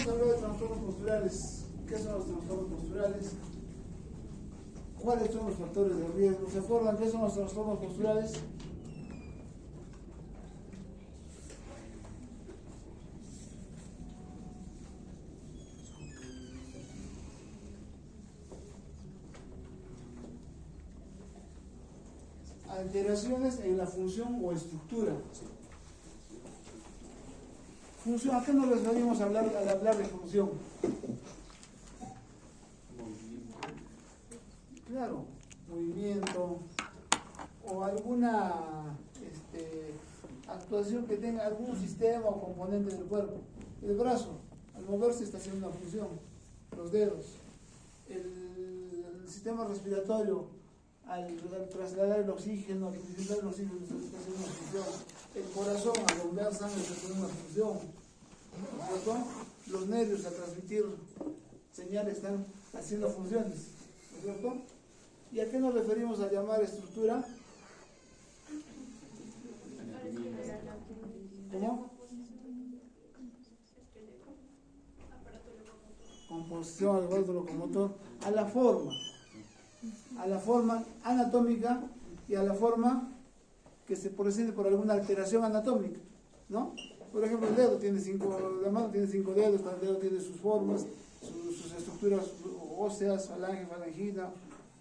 vamos a hablar de trastornos posturales. ¿Qué son los trastornos posturales? ¿Cuáles son los factores de riesgo? ¿Se acuerdan qué son los trastornos posturales? Alteraciones en la función o estructura. Función, ¿a qué nos referimos al hablar de función? Claro, movimiento o alguna actuación que tenga algún sistema o componente del cuerpo. El brazo, al moverse está haciendo una función. Los dedos, el sistema respiratorio, al trasladar el oxígeno, al utilizar el oxígeno está haciendo una función. El corazón, al bombear sangre está haciendo una función. ¿Cierto? Los nervios, al transmitir señales, están haciendo funciones. ¿No es cierto? ¿Y a qué nos referimos al llamar estructura? ¿Cómo? Composición del aparato locomotor. A la forma anatómica y a la forma que se presente por alguna alteración anatómica, ¿no? Por ejemplo, el dedo tiene la mano tiene 5 dedos, el dedo tiene sus formas, sus estructuras óseas, falange, falangina,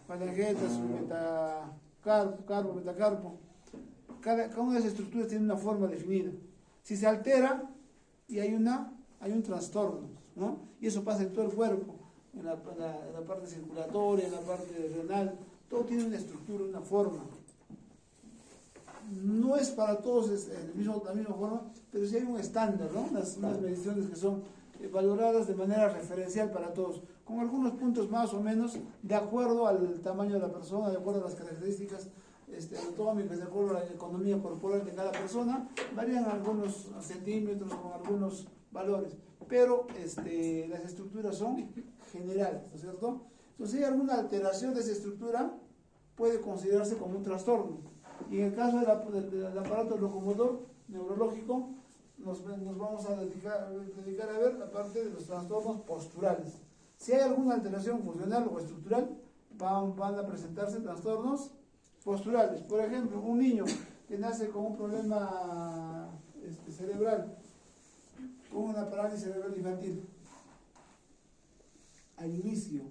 falangeta, su metacarpo, metacarpo. Cada una de esas estructuras tiene una forma definida. Si se altera y hay un trastorno, ¿no? Y eso pasa en todo el cuerpo, en la parte circulatoria, en la parte renal, todo tiene una estructura, una forma. No es para todos la misma forma, pero sí hay un estándar, ¿no? Unas mediciones que son valoradas de manera referencial para todos, con algunos puntos más o menos de acuerdo al tamaño de la persona, de acuerdo a las características anatómicas, de acuerdo a la economía corporal de cada persona, varían algunos centímetros con algunos valores, pero las estructuras son generales, ¿no es cierto? Entonces, si hay alguna alteración de esa estructura, puede considerarse como un trastorno. Y en el caso del aparato locomotor neurológico, nos vamos a dedicar a ver la parte de los trastornos posturales. Si hay alguna alteración funcional o estructural, van a presentarse trastornos posturales. Por ejemplo, un niño que nace con un problema cerebral, con una parálisis cerebral infantil, al inicio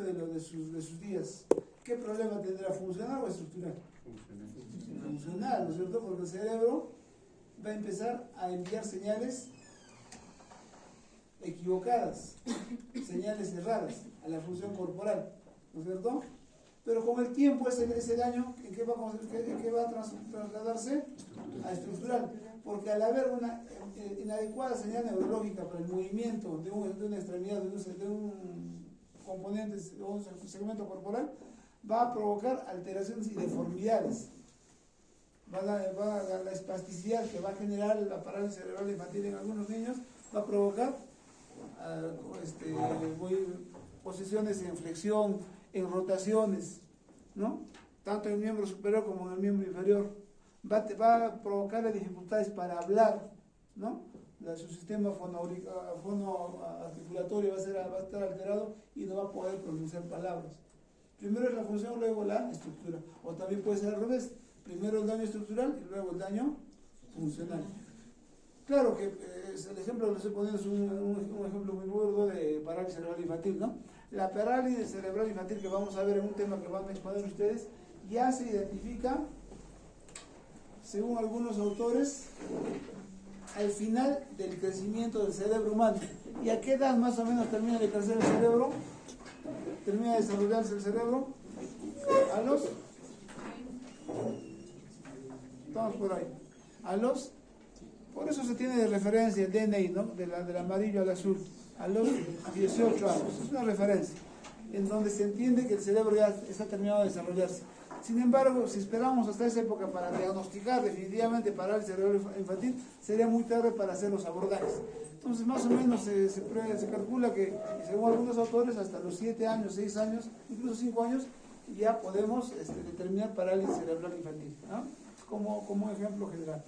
de sus días, ¿qué problema tendrá? ¿Funcional o estructural? Funcional, ¿no es cierto? Porque el cerebro va a empezar a enviar señales equivocadas, señales erradas a la función corporal, ¿no es cierto? Pero con el tiempo ese daño, ¿en qué va a trasladarse? A estructural, porque al haber una inadecuada señal neurológica para el movimiento de una extremidad, de un componente o un segmento corporal, va a provocar alteraciones y deformidades. La espasticidad que va a generar la parálisis cerebral infantil en algunos niños va a provocar posiciones en flexión, en rotaciones, ¿no? Tanto en el miembro superior como en el miembro inferior. Va a provocar dificultades para hablar, ¿no? Su sistema fonoarticulatorio va a estar alterado y no va a poder pronunciar palabras. Primero es la función, luego la estructura. O también puede ser al revés. Primero el daño estructural y luego el daño funcional. Claro que el ejemplo que les estoy poniendo es un ejemplo muy burdo de parálisis cerebral infantil, ¿no? La parálisis cerebral infantil que vamos a ver en un tema que van a exponer ustedes, ya se identifica, según algunos autores, al final del crecimiento del cerebro humano. ¿Y a qué edad más o menos termina de crecer el cerebro? Termina de desarrollarse el cerebro a los... Estamos por ahí. Por eso se tiene de referencia el DNI, ¿no? Del amarillo al azul, a los 18 años. Es una referencia en donde se entiende que el cerebro ya está terminado de desarrollarse. Sin embargo, si esperamos hasta esa época para diagnosticar definitivamente parálisis cerebral infantil, sería muy tarde para hacer los abordajes. Entonces, más o menos se calcula que, según algunos autores, hasta los 7 años, 6 años, incluso 5 años, ya podemos determinar parálisis cerebral infantil, ¿no? Como ejemplo general.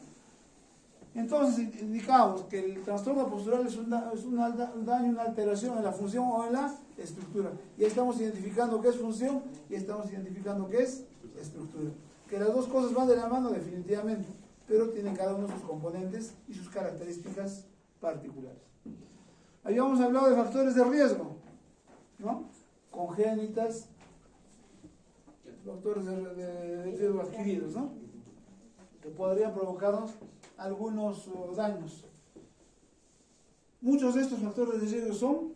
Entonces indicamos que el trastorno postural es un daño, una alteración en la función o en la estructura. Ya estamos identificando qué es función y estamos identificando qué es estructura. Que las dos cosas van de la mano definitivamente, pero tienen cada uno sus componentes y sus características particulares. Habíamos hablado de factores de riesgo, ¿no? Congénitas, factores de riesgo adquiridos, ¿no? Que podrían provocarnos algunos daños. Muchos de estos factores de riesgo son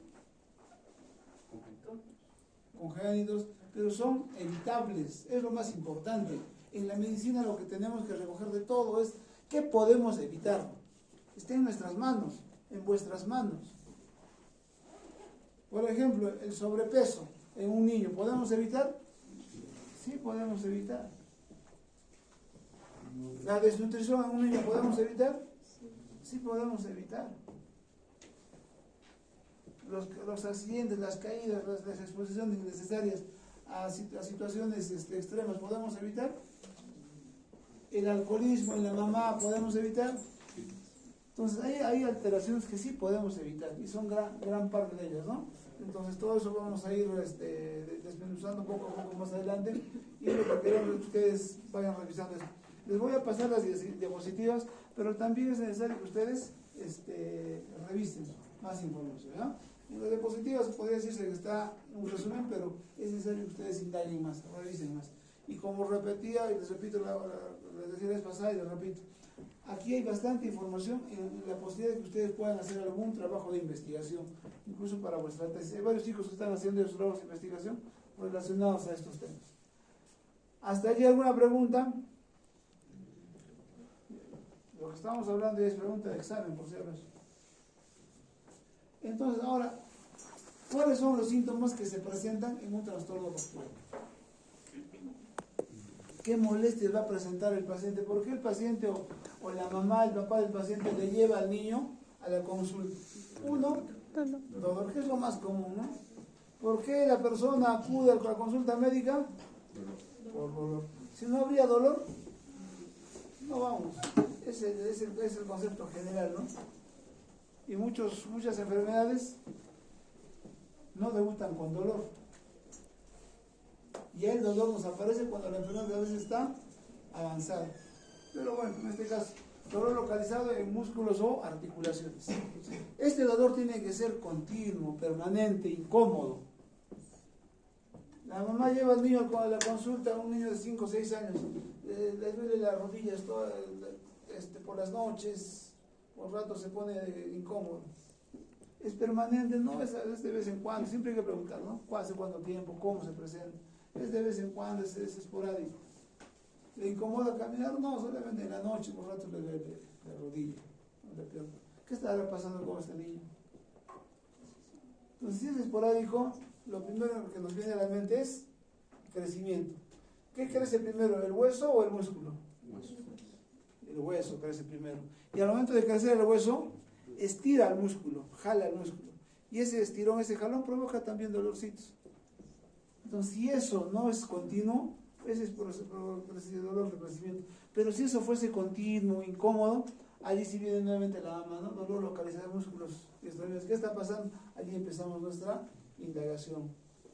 congénitos, pero son evitables, es lo más importante. En la medicina lo que tenemos que recoger de todo es qué podemos evitar. Está en nuestras manos, en vuestras manos. Por ejemplo, el sobrepeso en un niño, ¿podemos evitar? Sí, podemos evitar. La desnutrición en un niño, ¿podemos evitar? Sí, podemos evitar. Los accidentes, las caídas, las exposiciones innecesarias a situaciones extremas, ¿podemos evitar? El alcoholismo en la mamá, ¿podemos evitar? Entonces hay alteraciones que sí podemos evitar y son gran parte de ellas, ¿no? Entonces todo eso vamos a ir desmenuzando poco a poco más adelante y lo que queremos es que ustedes vayan revisando esto. Les voy a pasar las diapositivas, pero también es necesario que ustedes revisen más información, ¿no? En las diapositivas podría decirse que está un resumen, pero es necesario que ustedes indaguen más, revisen más. Y como repetía, y les repito, les decía la vez pasada y les repito, aquí hay bastante información en la posibilidad de que ustedes puedan hacer algún trabajo de investigación, incluso para vuestra tesis. Hay varios chicos que están haciendo esos trabajos de investigación relacionados a estos temas. ¿Hasta allí alguna pregunta? Lo que estamos hablando es pregunta de examen, por si acaso. Entonces, ahora, ¿cuáles son los síntomas que se presentan en un trastorno postural? ¿Qué molestias va a presentar el paciente? ¿Por qué el paciente o la mamá, el papá del paciente le lleva al niño a la consulta? Uno, dolor, que es lo más común, ¿no? ¿Por qué la persona acude a la consulta médica? Por dolor. Si no habría dolor, no vamos. Ese es el concepto general, ¿no? Y muchas enfermedades no debutan con dolor. Y el dolor nos aparece cuando la enfermedad a veces está avanzada. Pero bueno, en este caso, dolor localizado en músculos o articulaciones. Este dolor tiene que ser continuo, permanente, incómodo. La mamá lleva al niño a la consulta, un niño de 5 o 6 años, le duele las rodillas por las noches, por rato se pone incómodo. Es permanente, no es de vez en cuando, siempre hay que preguntar, ¿no? ¿Hace cuánto tiempo? ¿Cómo se presenta? Es de vez en cuando, es esporádico. ¿Le incomoda caminar? No, solamente en la noche, por rato le duele la rodilla, la pierna. ¿Qué estará pasando con este niño? Entonces, si es esporádico, lo primero que nos viene a la mente es crecimiento. ¿Qué crece primero, el hueso o el músculo? El hueso crece primero. Y al momento de crecer el hueso, estira el músculo, jala el músculo. Y ese estirón, ese jalón provoca también dolorcitos. Entonces, si eso no es continuo, ese es por ese dolor de crecimiento. Pero si eso fuese continuo, incómodo, allí sí viene nuevamente la mamá, ¿no? Dolor localizado de músculos extraños. ¿Qué está pasando? Allí empezamos nuestra indagación.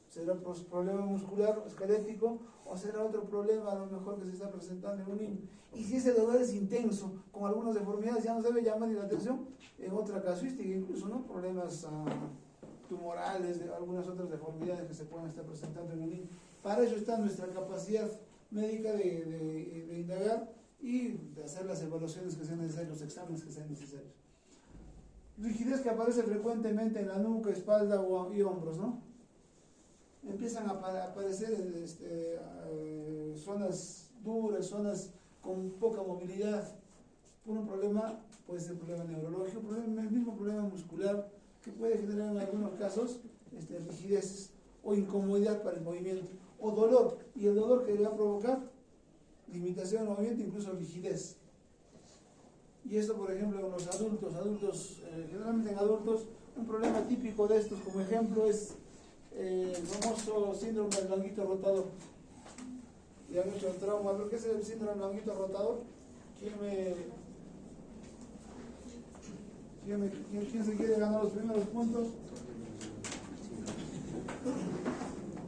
¿Será un problema muscular o esquelético o será otro problema a lo mejor que se está presentando en un niño? Y si ese dolor es intenso, con algunas deformidades, ya nos debe llamar la atención en otra casuística, incluso, ¿no? Problemas tumorales, de algunas otras deformidades que se pueden estar presentando en un niño. Para eso está nuestra capacidad médica de indagar y de hacer las evaluaciones que sean necesarias, los exámenes que sean necesarios. Rigidez que aparece frecuentemente en la nuca, espalda y hombros, ¿no? Empiezan a aparecer zonas duras, zonas con poca movilidad, por un problema, puede ser problema neurológico, el mismo problema muscular, que puede generar en algunos casos rigidez o incomodidad para el movimiento, o dolor, y el dolor que le va a provocar limitación del movimiento, incluso rigidez. Y esto, por ejemplo, en los adultos, generalmente en adultos, un problema típico de estos, como ejemplo, es el famoso síndrome del blanquito rotador. Ya han hecho el trauma, ¿pero qué es el síndrome del blanquito rotador? ¿Quién me ¿Quién se quiere ganar los primeros puntos?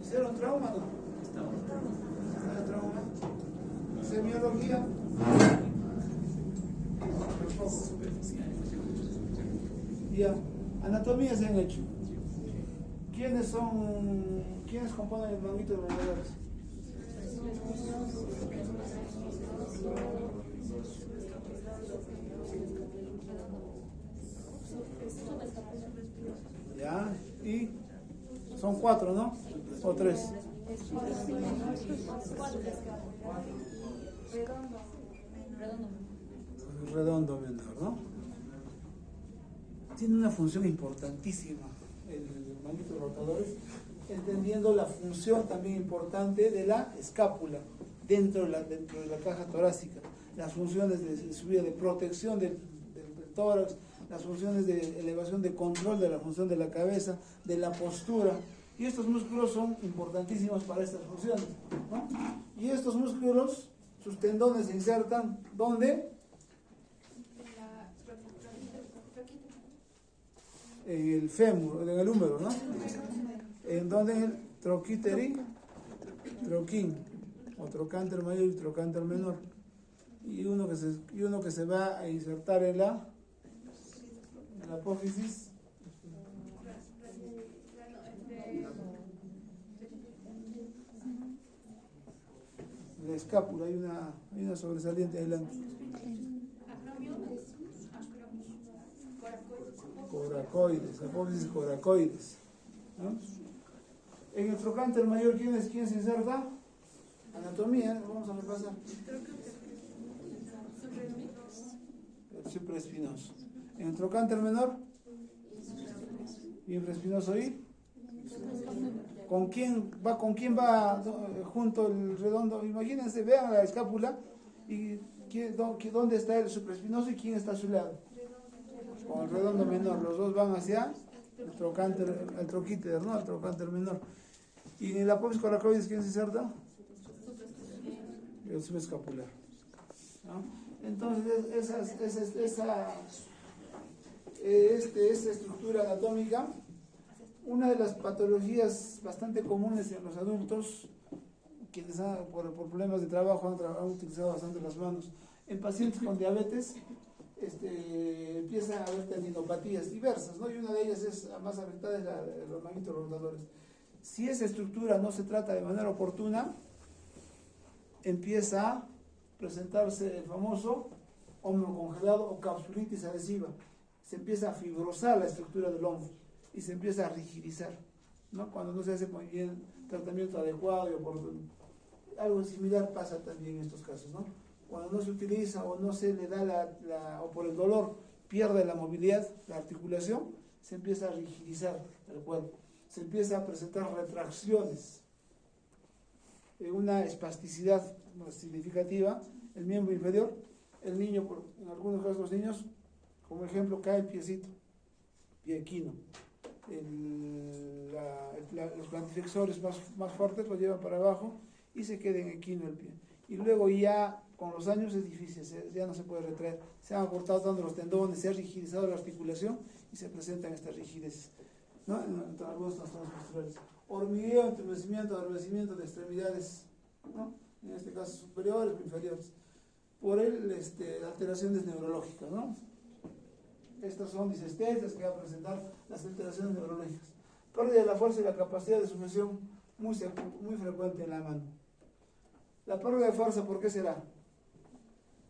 ¿Hicieron trauma? ¿No? ¿Trauma? ¿Semiología? Ya. Anatomía se han hecho. ¿Quiénes componen el manguito de los roedores? Ya, y son 4, ¿no? O 3. Redondo menor, ¿no? Tiene una función importantísima el manguito de los rotadores, entendiendo la función también importante de la escápula dentro de la caja torácica, las funciones de subida, de protección del tórax, las funciones de elevación, de control de la función de la cabeza, de la postura, y estos músculos son importantísimos para estas funciones, ¿no? Y estos músculos, sus tendones se insertan, ¿dónde? En el fémur, en el húmero, ¿no? En donde el troquíter y troquín, o trocánter mayor y trocánter menor, y uno que se va a insertar en la apófisis, la escápula, hay una sobresaliente adelante. Coracoides, apófisis coracoides, ¿no? En el trocánter mayor, ¿quién se inserta? Anatomía, vamos a repasar. El supraespinoso. En el trocánter menor, infraespinoso y ¿con quién va junto el redondo? Imagínense, vean la escápula y dónde está el supraespinoso y quién está a su lado. Con el redondo menor, los dos van hacia el troquíter, ¿no? El trocánter menor. Y en el apófisis coracoides, ¿quién se inserta? El subescapular, ¿no? Entonces, esa estructura anatómica, una de las patologías bastante comunes en los adultos, quienes por problemas de trabajo han utilizado bastante las manos, en pacientes con diabetes, empieza a haber tendinopatías diversas, ¿no? Y una de ellas es la más afectada, es la de los manguitos rotadores. Si esa estructura no se trata de manera oportuna, empieza a presentarse el famoso hombro congelado o capsulitis adhesiva. Se empieza a fibrosar la estructura del hombro y se empieza a rigidizar, ¿no? Cuando no se hace muy bien tratamiento adecuado y oportuno. Algo similar pasa también en estos casos, ¿no? Cuando no se utiliza o no se le da o por el dolor pierde la movilidad, la articulación, se empieza a rigidizar el cuerpo, se empieza a presentar retracciones, una espasticidad significativa, el miembro inferior, el niño, en algunos casos los niños, como ejemplo, cae el piecito, pie equino, los plantiflexores más fuertes lo llevan para abajo y se queda en equino el pie. Y luego ya con los años es difícil, ya no se puede retraer, se han acortado tanto los tendones, se ha rigidizado la articulación y se presentan estas rigideces, ¿no? En algunos trastornos posturales. Hormigueo, entumecimiento, adormecimiento de extremidades, ¿no? En este caso superiores o inferiores, por alteraciones neurológicas, ¿no? Estas son disestesias que van a presentar las alteraciones neurológicas. Pérdida de la fuerza y la capacidad de sujeción muy frecuente en la mano. La pérdida de fuerza, ¿por qué será?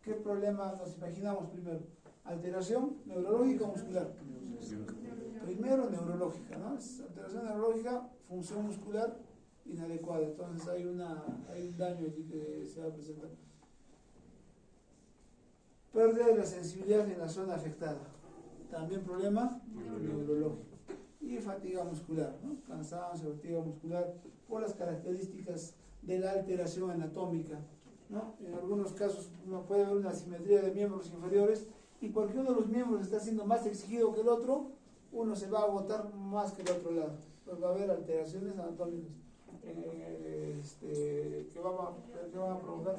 ¿Qué problema nos imaginamos primero? ¿Alteración neurológica o muscular? Primero neurológica, ¿no? Es alteración neurológica, función muscular inadecuada. Entonces hay un daño allí que se va a presentar. Pérdida de la sensibilidad en la zona afectada. También problema neurológico. Y fatiga muscular, ¿no? Cansancio, fatiga muscular, por las características de la alteración anatómica, ¿no? En algunos casos uno puede ver una asimetría de miembros inferiores y porque uno de los miembros está siendo más exigido que el otro, uno se va a agotar más que el otro lado. Pues va a haber alteraciones anatómicas que van a provocar.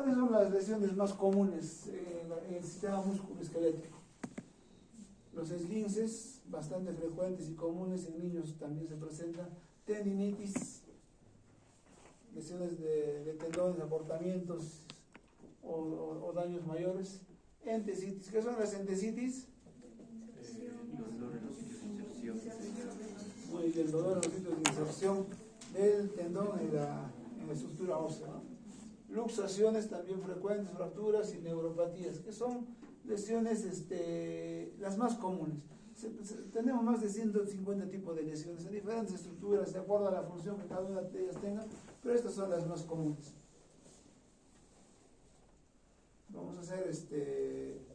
¿Cuáles son las lesiones más comunes en el sistema musculoesquelético? Los esguinces, bastante frecuentes y comunes en niños también se presentan. Tendinitis, lesiones de tendones, acortamientos o daños mayores. Entesitis, ¿qué son las entesitis? Los dolores en los sitios de inserción. Muy bien, dolor en los sitios de inserción del tendón en la estructura ósea, ¿no? Luxaciones también frecuentes, fracturas y neuropatías, que son lesiones las más comunes. Tenemos más de 150 tipos de lesiones en diferentes estructuras, de acuerdo a la función que cada una de ellas tenga, pero estas son las más comunes. Vamos a hacer,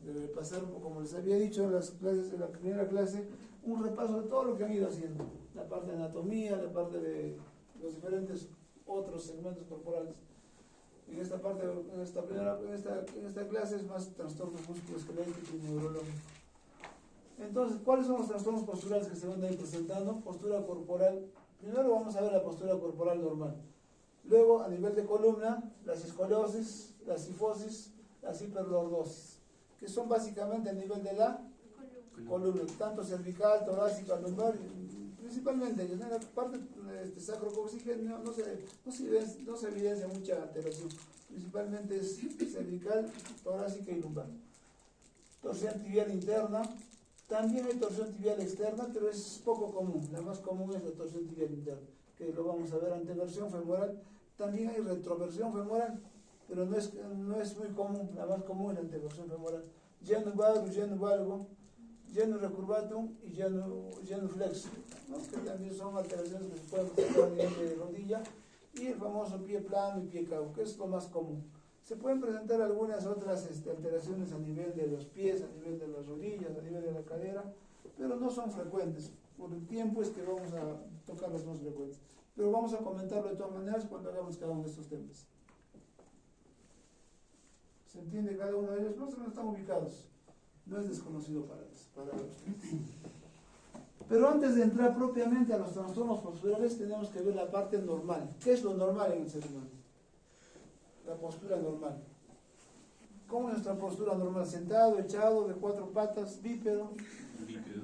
repasar, como les había dicho en las clases de la primera clase, un repaso de todo lo que han ido haciendo, la parte de anatomía, la parte de los diferentes otros segmentos corporales. En esta parte, en esta clase es más trastornos musculoesqueléticos y neurológicos. Entonces, ¿cuáles son los trastornos posturales que se van a ir presentando? Postura corporal. Primero vamos a ver la postura corporal normal. Luego, a nivel de columna, las escoliosis, la cifosis, las hiperlordosis, que son básicamente a nivel de la columna, tanto cervical, torácica, lumbar, principalmente en la parte sacrocoxígea no se evidencia mucha alteración, principalmente es cervical, torácica y lumbar. Torsión tibial interna, también hay torsión tibial externa, pero es poco común, la más común es la torsión tibial interna, que lo vamos a ver, anteversión femoral, también hay retroversión femoral, pero no es muy común, la más común es la anteversión femoral. Genu valgo, genu valgo, genu recurvatum y genu flexo, ¿no? Que también son alteraciones que se pueden presentar a nivel de rodilla, y el famoso pie plano y pie cabo, que es lo más común. Se pueden presentar algunas otras alteraciones a nivel de los pies, a nivel de las rodillas, a nivel de la cadera, pero no son frecuentes. Por el tiempo es que vamos a tocar las más frecuentes. Pero vamos a comentarlo de todas maneras cuando hagamos cada uno de estos temas. ¿Se entiende cada uno de ellos? No están ubicados. No es desconocido para los temas. Pero antes de entrar propiamente a los trastornos posturales, tenemos que ver la parte normal. ¿Qué es lo normal en el ser humano? La postura normal. ¿Cómo es nuestra postura normal? Sentado, echado, de cuatro patas, bípedo. Bípedo.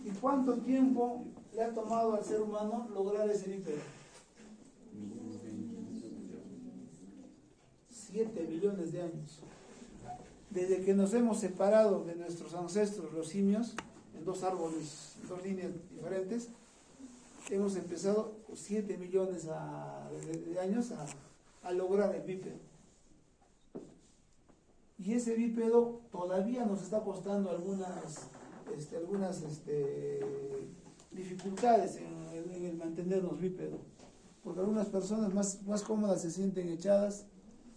¿Y cuánto tiempo le ha tomado al ser humano lograr ese bípedo? 7 millones de años. Desde que nos hemos separado de nuestros ancestros, los simios, en dos árboles, dos líneas diferentes, hemos empezado 7 millones de años a lograr el bípedo. Y ese bípedo todavía nos está costando algunas dificultades en el mantenernos bípedo. Porque algunas personas más cómodas se sienten echadas,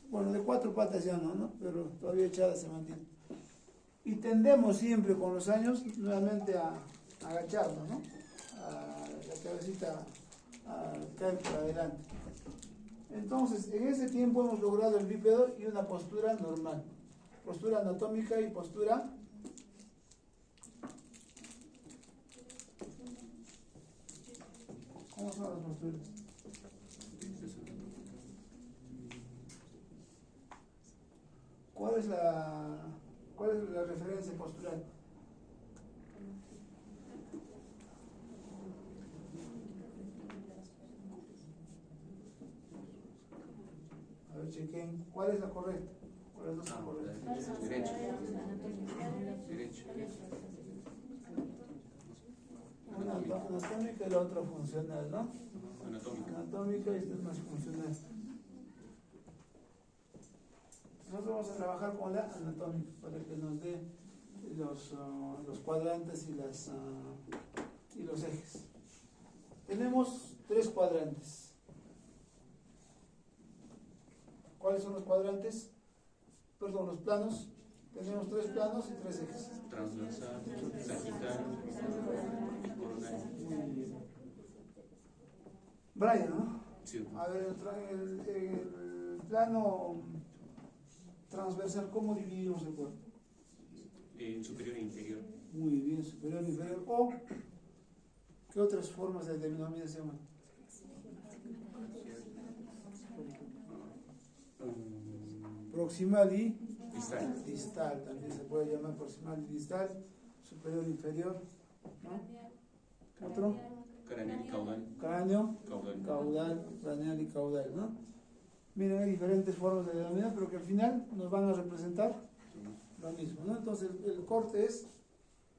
bueno, de cuatro patas ya no, pero todavía echadas se mantienen. Y tendemos siempre con los años nuevamente a agacharnos, ¿no? La cabecita a caer para adelante. Entonces, en ese tiempo hemos logrado el bípedo y una postura normal. Postura anatómica y postura ¿cómo son las posturas? ¿Cuál es la referencia postural? A ver, chequen. ¿Cuál es la correcta? ¿Cuáles dos son correctas? Derecho. Derecho. Una anatómica y la otra funcional, ¿no? Anatómica y esta es más funcional. Nosotros vamos a trabajar con la anatómica para que nos dé los cuadrantes y los ejes. Tenemos 3 cuadrantes. ¿Cuáles son los cuadrantes? Perdón, los planos. Tenemos 3 planos y 3 ejes. Transversal, sagital, coronal. Muy bien. Brian, ¿no? Sí. A ver, el plano transversal, ¿cómo dividimos el cuerpo? En superior e inferior. Muy bien, superior, inferior. ¿O qué otras formas de denominación? proximal y Distal. distal, también se puede llamar proximal y distal, superior e inferior, ¿no? Otro, Craneal y caudal. cráneo, Caudal. caudal, craneal y caudal, ¿no? Miren, hay diferentes formas de denominar, pero que al final nos van a representar lo mismo, ¿no? Entonces el corte es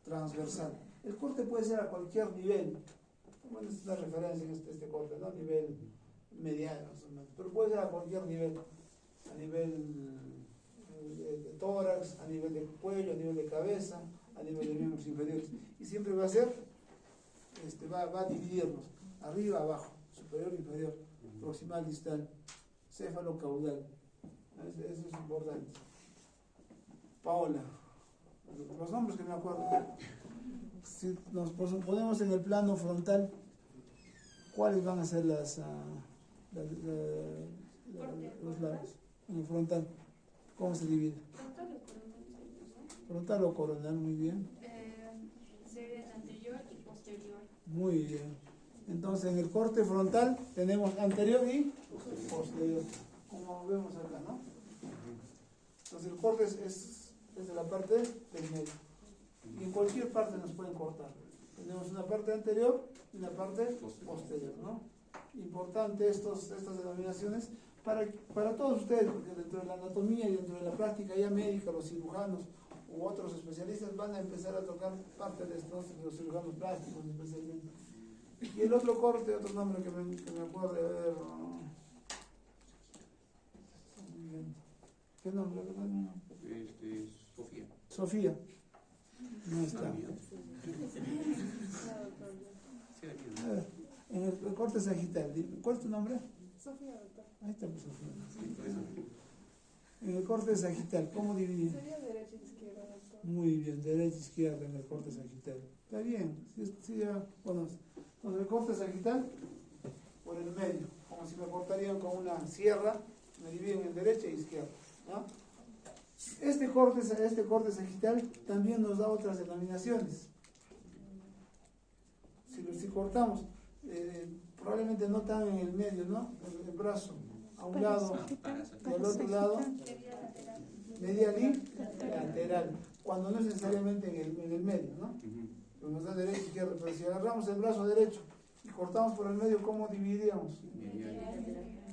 transversal. El corte puede ser a cualquier nivel. Bueno, esta es la referencia en este corte, ¿no? Nivel mediano, más o menos. Pero puede ser a cualquier nivel. A nivel de tórax, a nivel de cuello, a nivel de cabeza, a nivel de miembros inferiores. Y siempre va a ser, va a dividirnos. Arriba, abajo, superior, inferior, proximal, distal, céfalo, caudal. Eso es importante. Paola. Los nombres que me acuerdo. Si nos ponemos en el plano frontal, ¿cuáles van a ser los lados? En el frontal, ¿cómo se divide? Frontal o coronal, muy bien. Sería anterior y posterior. Muy bien. Entonces en el corte frontal tenemos anterior y posterior, como vemos acá, ¿no? Entonces el corte es de la parte del medio. Y en cualquier parte nos pueden cortar. Tenemos una parte anterior y una parte posterior, ¿no? Importante estas denominaciones para todos ustedes, porque dentro de la anatomía y dentro de la práctica ya médica, los cirujanos u otros especialistas van a empezar a tocar parte de estos, los cirujanos plásticos especialmente. Y el otro corte, otro nombre que me acuerdo de ver. ¿Qué nombre? Sofía. Sofía. No está. A ver, en el corte sagital, ¿cuál es tu nombre? Sofía, doctor. Ahí está, pues, Sofía. En el corte sagital, ¿cómo dividimos? Sería derecha e izquierda, doctor. Muy bien, derecha e izquierda en el corte sagital. Está bien, sí ya conoces. Entonces el corte sagital por el medio, como si me cortarían con una sierra, me dividen en derecha e izquierda, ¿no? Este corte sagital también nos da otras denominaciones. Si cortamos, probablemente no tan en el medio, ¿no? El brazo a un lado y al otro lado, medial y lateral, cuando no es necesariamente en el medio, ¿no? Pues nos da derecha e izquierda, pero si agarramos el brazo derecho y cortamos por el medio, ¿cómo dividiríamos?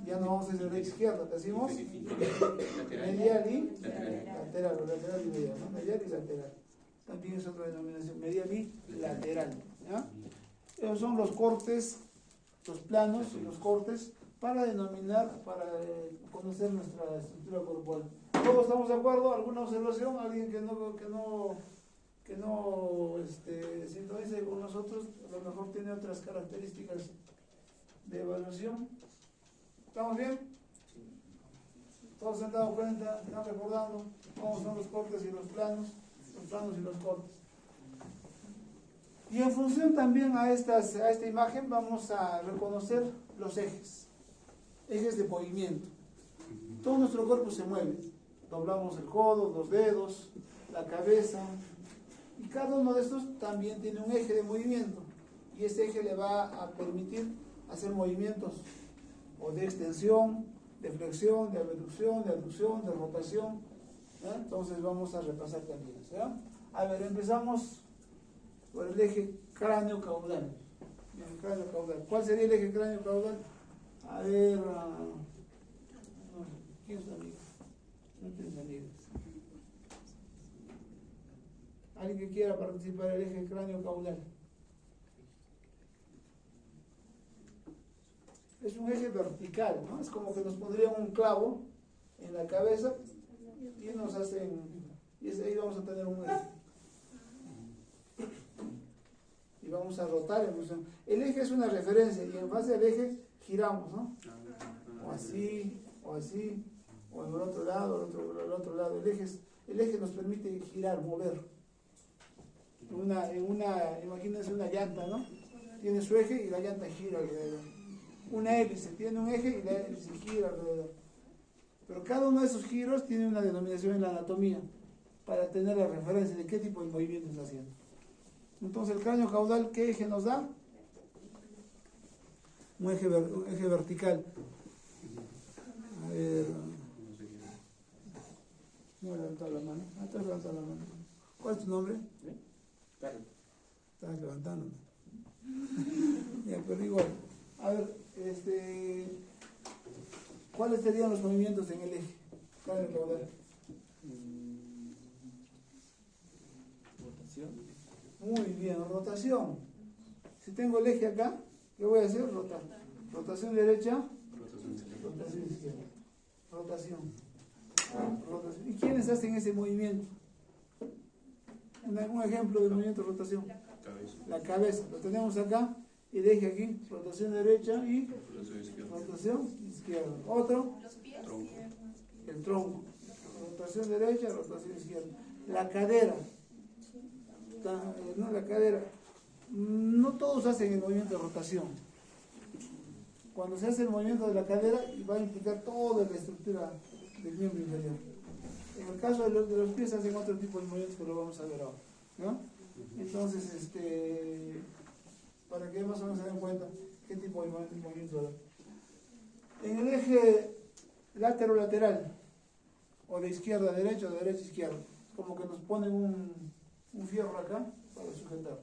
Ya no vamos a decir derecha e izquierda, decimos medial y lateral, o lateral y medial, ¿no? Medial y lateral. También es otra denominación, medial y lateral, ¿ya? Esos son los cortes, los planos y los cortes para denominar, para conocer nuestra estructura corporal. ¿Todos estamos de acuerdo? ¿Alguna observación? ¿Alguien que no sintonice con nosotros? A lo mejor tiene otras características de evaluación. ¿Estamos bien? ¿Todos se han dado cuenta? ¿Están recordando cómo son los cortes y los planos y los cortes? Y en función también a esta imagen vamos a reconocer los ejes de movimiento. Todo nuestro cuerpo se mueve. Doblamos el codo, los dedos, la cabeza. Y cada uno de estos también tiene un eje de movimiento. Y este eje le va a permitir hacer movimientos o de extensión, de flexión, de abducción, de rotación. ¿Ya? Entonces vamos a repasar también. ¿Ya? A ver, empezamos por el eje cráneo-caudal. ¿Cuál sería el eje cráneo-caudal? A ver, ¿quién es amigo? No tienes amigos. ¿Alguien que quiera participar en el eje cráneo-caudal? Es un eje vertical, ¿no? Es como que nos pondrían un clavo en la cabeza y nos hacen, y ahí vamos a tener un eje. Y vamos a rotar en función. El eje es una referencia y en base al eje giramos, ¿no? O así, o en el otro lado, el otro lado. El eje nos permite girar, mover. Imagínense una llanta, ¿no? Tiene su eje y la llanta gira alrededor. Una hélice tiene un eje y la hélice gira alrededor. Pero cada uno de esos giros tiene una denominación en la anatomía para tener la referencia de qué tipo de movimiento está haciendo. Entonces el cráneo caudal, ¿qué eje nos da? Un eje vertical. A ver, estás levantando la mano. ¿Cuál es tu nombre? Carlos. Estás levantando. Ya, pero igual. A ver, ¿cuáles serían los movimientos en el eje? Carlos caudal. Rotación. Muy bien, rotación. Si tengo el eje acá, ¿qué voy a hacer? Rotar. Rotación derecha, rotación izquierda. Rotación. Rotación. ¿Y quiénes hacen ese movimiento? Un ejemplo de movimiento de rotación. Cabeza. La cabeza. Lo tenemos acá y el eje aquí. Rotación derecha y Rotación izquierda. rotación izquierda. Otro, Los pies. Tronco. el tronco. Rotación derecha, rotación izquierda. La cadera. No, la cadera. No todos hacen el movimiento de rotación. Cuando se hace el movimiento de la cadera, va a implicar toda la estructura del miembro inferior. En el caso de los pies hacen otro tipo de movimientos que lo vamos a ver ahora, ¿no? Entonces, para que más o menos se den cuenta qué tipo de movimiento hay. En el eje lateral, o de izquierda a derecha o de derecha a izquierda, como que nos ponen un fierro acá para sujetar.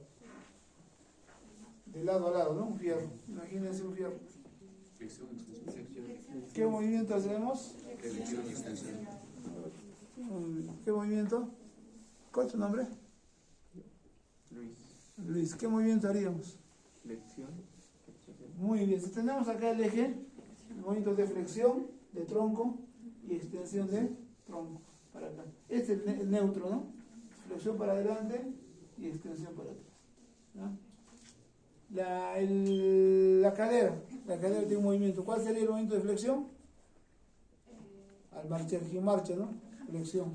De lado a lado, ¿no? Un fierro. Imagínense un fierro. Flexión, extensión. ¿Qué movimiento hacemos? Flexión y extensión. ¿Qué movimiento? ¿Cuál es tu nombre? Luis. Luis, ¿qué movimiento haríamos? Flexión. Muy bien, si tenemos acá el eje, el movimiento de flexión, de tronco y extensión de tronco, para acá. Este es el neutro, ¿no? Flexión para adelante y extensión para atrás, ¿no? La cadera tiene un movimiento. ¿Cuál sería el movimiento de flexión? Al marchar, quien marcha, ¿no? Flexión.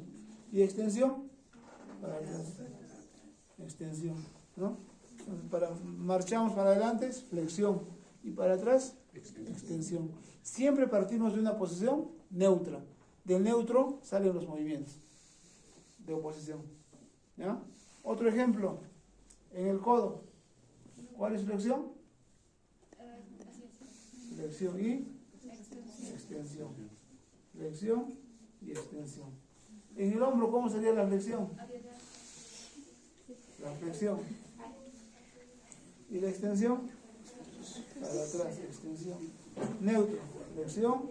¿Y extensión? Para atrás. Extensión, ¿no? Entonces, marchamos para adelante es flexión y para atrás extensión. Siempre partimos de una posición neutra. Del neutro salen los movimientos de oposición, ¿ya? Otro ejemplo, en el codo. ¿Cuál es flexión? Flexión y extensión. Flexión y extensión. En el hombro, ¿cómo sería la flexión? La flexión. ¿Y la extensión? Para atrás, extensión. Neutro, flexión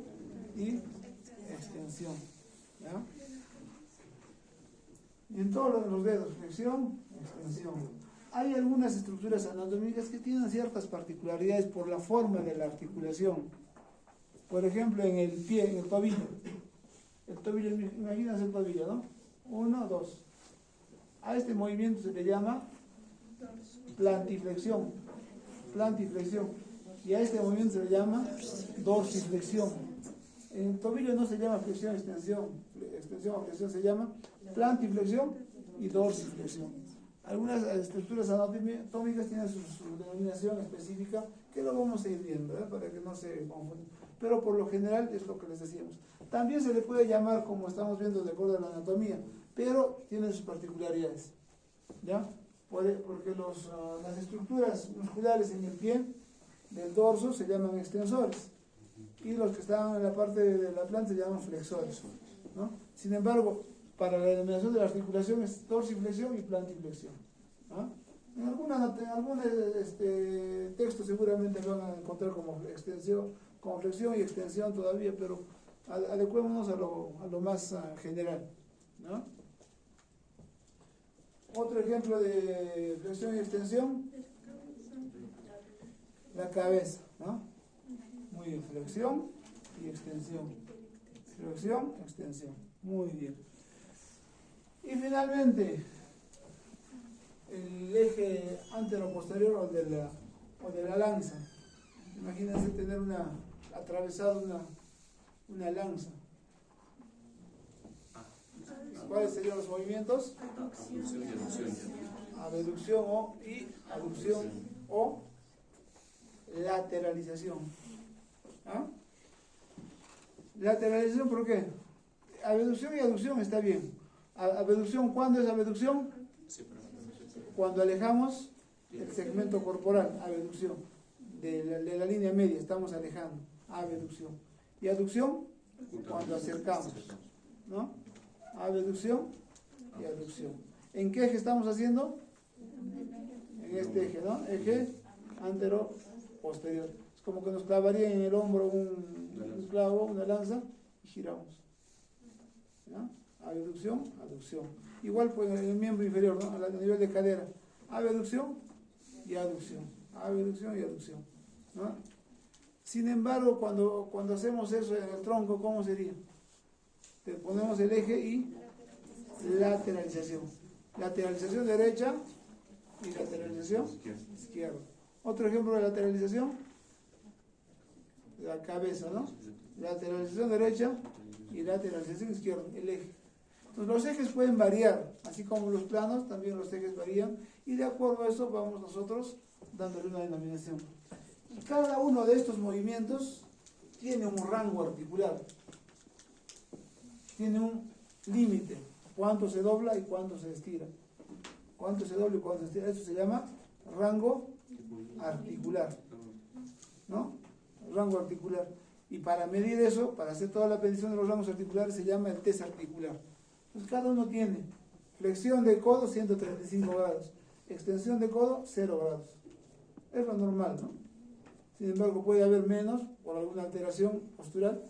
y extensión. ¿Ya? Y en todos los dedos, flexión, extensión. Hay algunas estructuras anatómicas que tienen ciertas particularidades por la forma de la articulación. Por ejemplo, en el pie, en el tobillo. El tobillo, imagínense el tobillo, ¿no? 1, 2. A este movimiento se le llama plantiflexión. Plantiflexión. Y a este movimiento se le llama dorsiflexión. En el tobillo no se llama flexión, extensión o flexión, se llama plantiflexión y dorsiflexión. Algunas estructuras anatómicas tienen su denominación específica que lo vamos a ir viendo, ¿eh? Para que no se confundan. Pero por lo general es lo que les decíamos. También se le puede llamar, como estamos viendo, de acuerdo a la anatomía, pero tiene sus particularidades, ¿ya? Porque las estructuras musculares en el pie del dorso se llaman extensores y los que están en la parte de la planta se llaman flexores, ¿no? Sin embargo, para la denominación de la articulación es dorsiflexión y plantiflexión, ¿no? En algún texto seguramente lo van a encontrar como extensión, como flexión y extensión todavía, pero adecuémonos a lo más general, ¿no? Otro ejemplo de flexión y extensión, la cabeza, ¿no? Muy bien, flexión y extensión. Flexión, extensión. Muy bien. Y finalmente, el eje antero-posterior o de la lanza. Imagínense tener atravesado una lanza. ¿Cuáles serían los movimientos? Abducción y aducción. Abducción y aducción o lateralización. ¿Ah? Lateralización, ¿por qué? Abducción y aducción está bien. Abducción, ¿cuándo es abducción? Cuando alejamos el segmento corporal, abducción. De la línea media, estamos alejando. Abducción. Y aducción, cuando acercamos, ¿no? Abducción y aducción. ¿En qué eje estamos haciendo? En este eje, ¿no? Eje antero-posterior. Es como que nos clavaría en el hombro un clavo, una lanza, y giramos. ¿Ya? Abducción, aducción. Igual pues en el miembro inferior, ¿no? A nivel de cadera. Abducción y aducción. Abducción y aducción. ¿No? Sin embargo, cuando hacemos eso en el tronco, ¿cómo sería? Te ponemos el eje y lateralización. Lateralización derecha y lateralización izquierda. Otro ejemplo de lateralización, la cabeza, ¿no? Lateralización derecha y lateralización izquierda, el eje. Entonces los ejes pueden variar, así como los planos, también los ejes varían, y de acuerdo a eso vamos nosotros dándole una denominación. Y cada uno de estos movimientos tiene un rango articular, tiene un límite, cuánto se dobla y cuánto se estira. Cuánto se dobla y cuánto se estira, eso se llama rango articular, ¿no? Rango articular. Y para medir eso, para hacer toda la medición de los rangos articulares, se llama el test articular. Entonces cada uno tiene flexión de codo 135 grados, extensión de codo 0 grados. Es lo normal, ¿no? Sin embargo, puede haber menos por alguna alteración postural,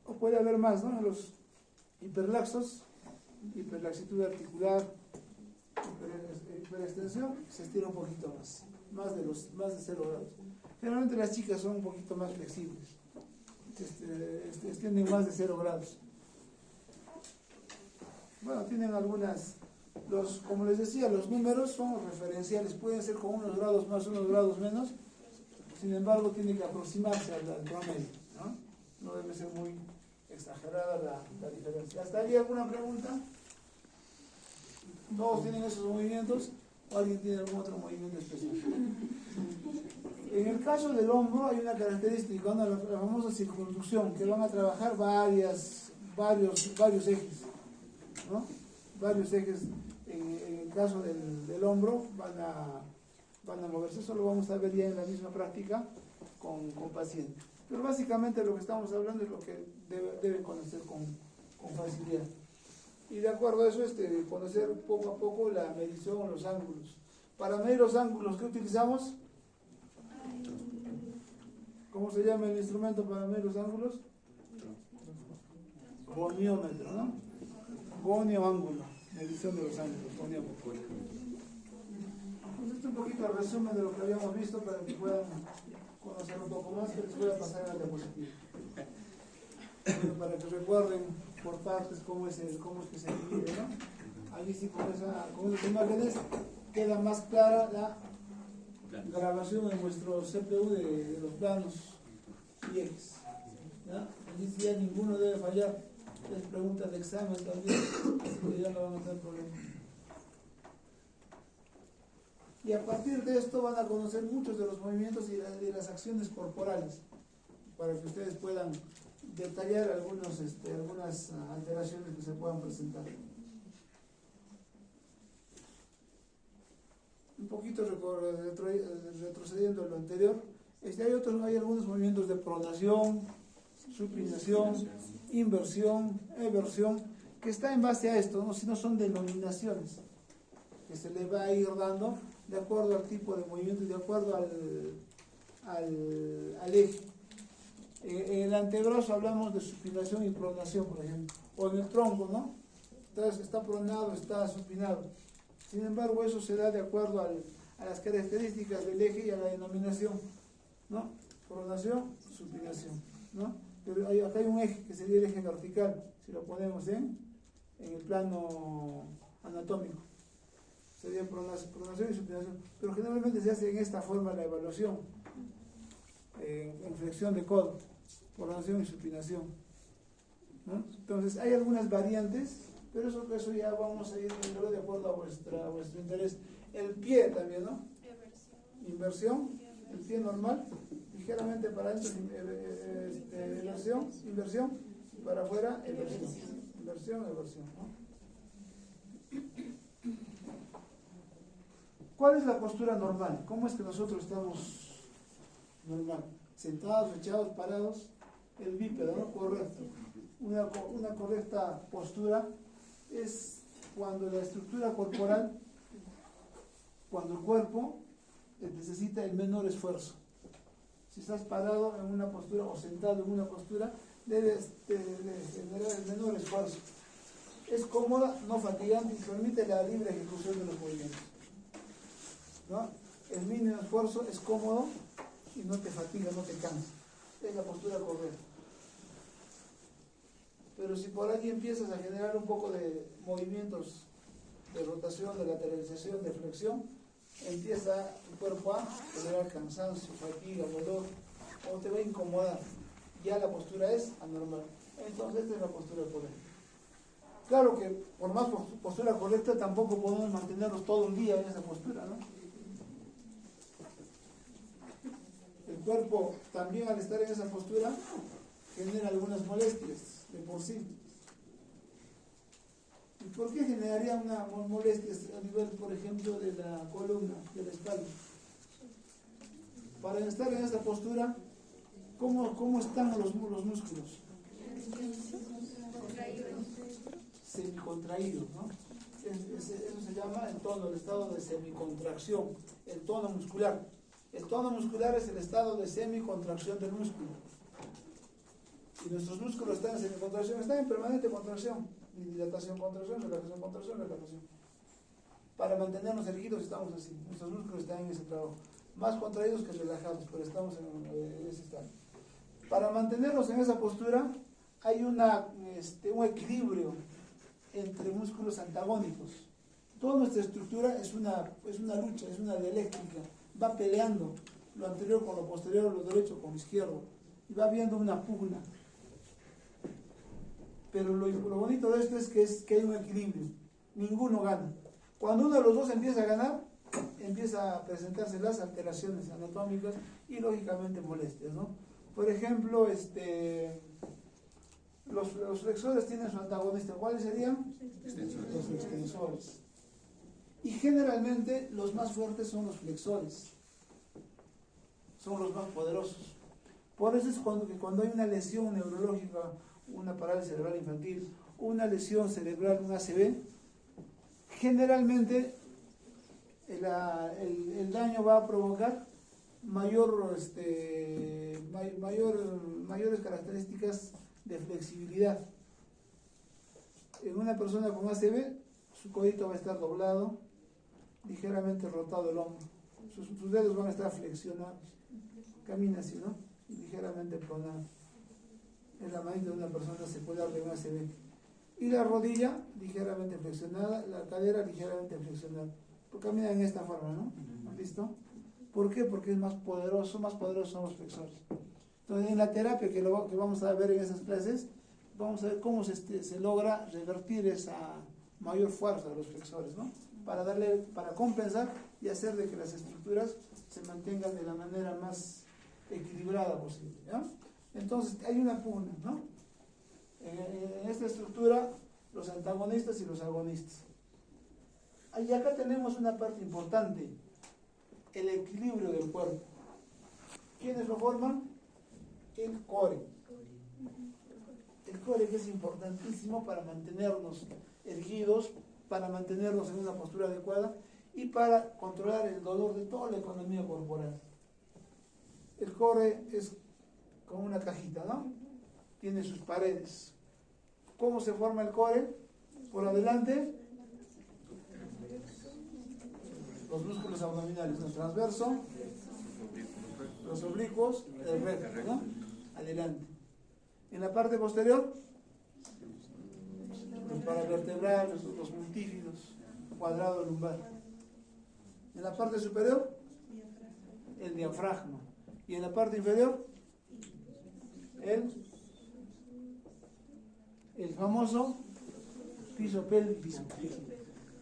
o puede haber más, ¿no? En los hiperlaxos, hiperlaxitud articular, hiperextensión, se estira un poquito más de 0 grados. Generalmente las chicas son un poquito más flexibles, se extienden más de 0 grados. Bueno, tienen algunas, como les decía, los números son referenciales, pueden ser con unos grados más, unos grados menos, sin embargo tiene que aproximarse al promedio, ¿no? No debe ser muy exagerada la diferencia. ¿Hasta ahí alguna pregunta? ¿Todos tienen esos movimientos? ¿O alguien tiene algún otro movimiento especial? En el caso del hombro hay una característica, ¿no? La famosa circunducción, que van a trabajar varios ejes, ¿no? Varios ejes en el caso del hombro van a moverse. Eso lo vamos a ver ya en la misma práctica con pacientes. Pero básicamente lo que estamos hablando es lo que deben conocer con facilidad. Y de acuerdo a eso, conocer poco a poco la medición, los ángulos. Para medir los ángulos, ¿qué utilizamos? ¿Cómo se llama el instrumento para medir los ángulos? Goniómetro, ¿no? Gonio ángulo, medición de los ángulos, goniómetro. Pues esto es un poquito el resumen de lo que habíamos visto para que puedan conocer un poco más, que les voy a pasar en la diapositiva. Bueno, para que recuerden por partes cómo es que se divide, ¿no? Ahí sí con esas imágenes queda más clara la grabación en nuestro CPU de los planos y ejes. ¿Ya? Allí sí ya ninguno debe fallar. Es preguntas de examen también, así que ya no van a tener problema. Y a partir de esto van a conocer muchos de los movimientos y de las acciones corporales, para que ustedes puedan detallar algunas alteraciones que se puedan presentar. Un poquito retrocediendo a lo anterior, hay algunos movimientos de pronación, supinación, inversión, eversión, que está en base a esto, ¿no? Si no son denominaciones que se le va a ir dando de acuerdo al tipo de movimiento y de acuerdo al eje. En el antebrazo hablamos de supinación y pronación, por ejemplo, o en el tronco, ¿no? Entonces está pronado, está supinado. Sin embargo, eso se da de acuerdo a las características del eje y a la denominación, ¿no? Pronación, supinación, ¿no? Pero acá hay un eje que sería el eje vertical, si lo ponemos en el plano anatómico. Sería pronación y supinación. Pero generalmente se hace en esta forma la evaluación, en flexión de codo, pronación y supinación, ¿no? Entonces hay algunas variantes, pero eso ya vamos a ir viendo de acuerdo a vuestro interés. El pie también, ¿no? Inversión, el pie normal, ligeramente para adentro, inversión, y para afuera, eversión. Inversión, ¿no? ¿Cuál es la postura normal? ¿Cómo es que nosotros estamos normal? Sentados, echados, parados, el bípedo, ¿no? Correcto. Una correcta postura es cuando la estructura corporal, cuando el cuerpo necesita el menor esfuerzo. Si estás parado en una postura o sentado en una postura, debes generar el menor esfuerzo. Es cómoda, no fatigante y permite la libre ejecución de los movimientos, ¿no? El mínimo esfuerzo es cómodo y no te fatiga, no te cansa. Es la postura correcta. Pero si por ahí empiezas a generar un poco de movimientos de rotación, de lateralización, de flexión, empieza el cuerpo a generar cansancio, fatiga, dolor, o te va a incomodar. Ya la postura es anormal. Entonces esta es la postura correcta. Claro que por más postura correcta tampoco podemos mantenernos todo el día en esa postura, ¿no? El cuerpo también al estar en esa postura genera algunas molestias de por sí. ¿Y por qué generaría una molestia a nivel, por ejemplo, de la columna, de la espalda? Para estar en esa postura, ¿cómo están los músculos? Semicontraídos, ¿no? Eso se llama el tono, el estado de semicontracción, el tono muscular. El tono muscular es el estado de semicontracción del músculo. Y nuestros músculos están en semicontracción, están en permanente contracción. Dilatación, contracción, relajación, contracción, relajación. Para mantenernos erguidos estamos así. Nuestros músculos están en ese trabajo. Más contraídos que relajados, pero estamos en ese estado. Para mantenernos en esa postura hay un equilibrio entre músculos antagónicos. Toda nuestra estructura es una lucha, es una dialéctica. Va peleando lo anterior con lo posterior, lo derecho con lo izquierdo. Y va habiendo una pugna. Pero lo bonito de esto es que hay un equilibrio. Ninguno gana. Cuando uno de los dos empieza a ganar, empieza a presentarse las alteraciones anatómicas y lógicamente molestias, ¿no? Por ejemplo, los flexores tienen su antagonista. ¿Cuáles serían? Los extensores. Y generalmente los más fuertes son los flexores. Son los más poderosos. Por eso es cuando hay una lesión neurológica, una parálisis cerebral infantil, una lesión cerebral, un ACV, generalmente el daño va a provocar mayores características de flexibilidad. En una persona con ACV, su codito va a estar doblado, ligeramente rotado el hombro, sus dedos van a estar flexionados, camina así, ¿no? Y ligeramente pronado. En la manita de una persona se puede dar de un ACV. Y la rodilla ligeramente flexionada, la cadera ligeramente flexionada. Porque camina en esta forma, ¿no? ¿Listo? ¿Por qué? Porque es más poderosos son los flexores. Entonces, en la terapia que vamos a ver en esas clases, vamos a ver cómo se logra revertir esa mayor fuerza de los flexores, ¿no? Para compensar y hacer de que las estructuras se mantengan de la manera más equilibrada posible, ¿ya? Entonces, hay una pugna, ¿no? En esta estructura, los antagonistas y los agonistas. Y acá tenemos una parte importante, el equilibrio del cuerpo. ¿Quiénes lo forman? El core. El core, que es importantísimo para mantenernos erguidos, para mantenernos en una postura adecuada y para controlar el dolor de toda la economía corporal. El core es como una cajita, ¿no? Tiene sus paredes. ¿Cómo se forma el core? Por adelante, los músculos abdominales, el transverso, los oblicuos, el recto, ¿no? Adelante. En la parte posterior, los paravertebrales, los multífidos, cuadrado lumbar. En la parte superior, el diafragma. Y en la parte inferior, el famoso piso pélvico.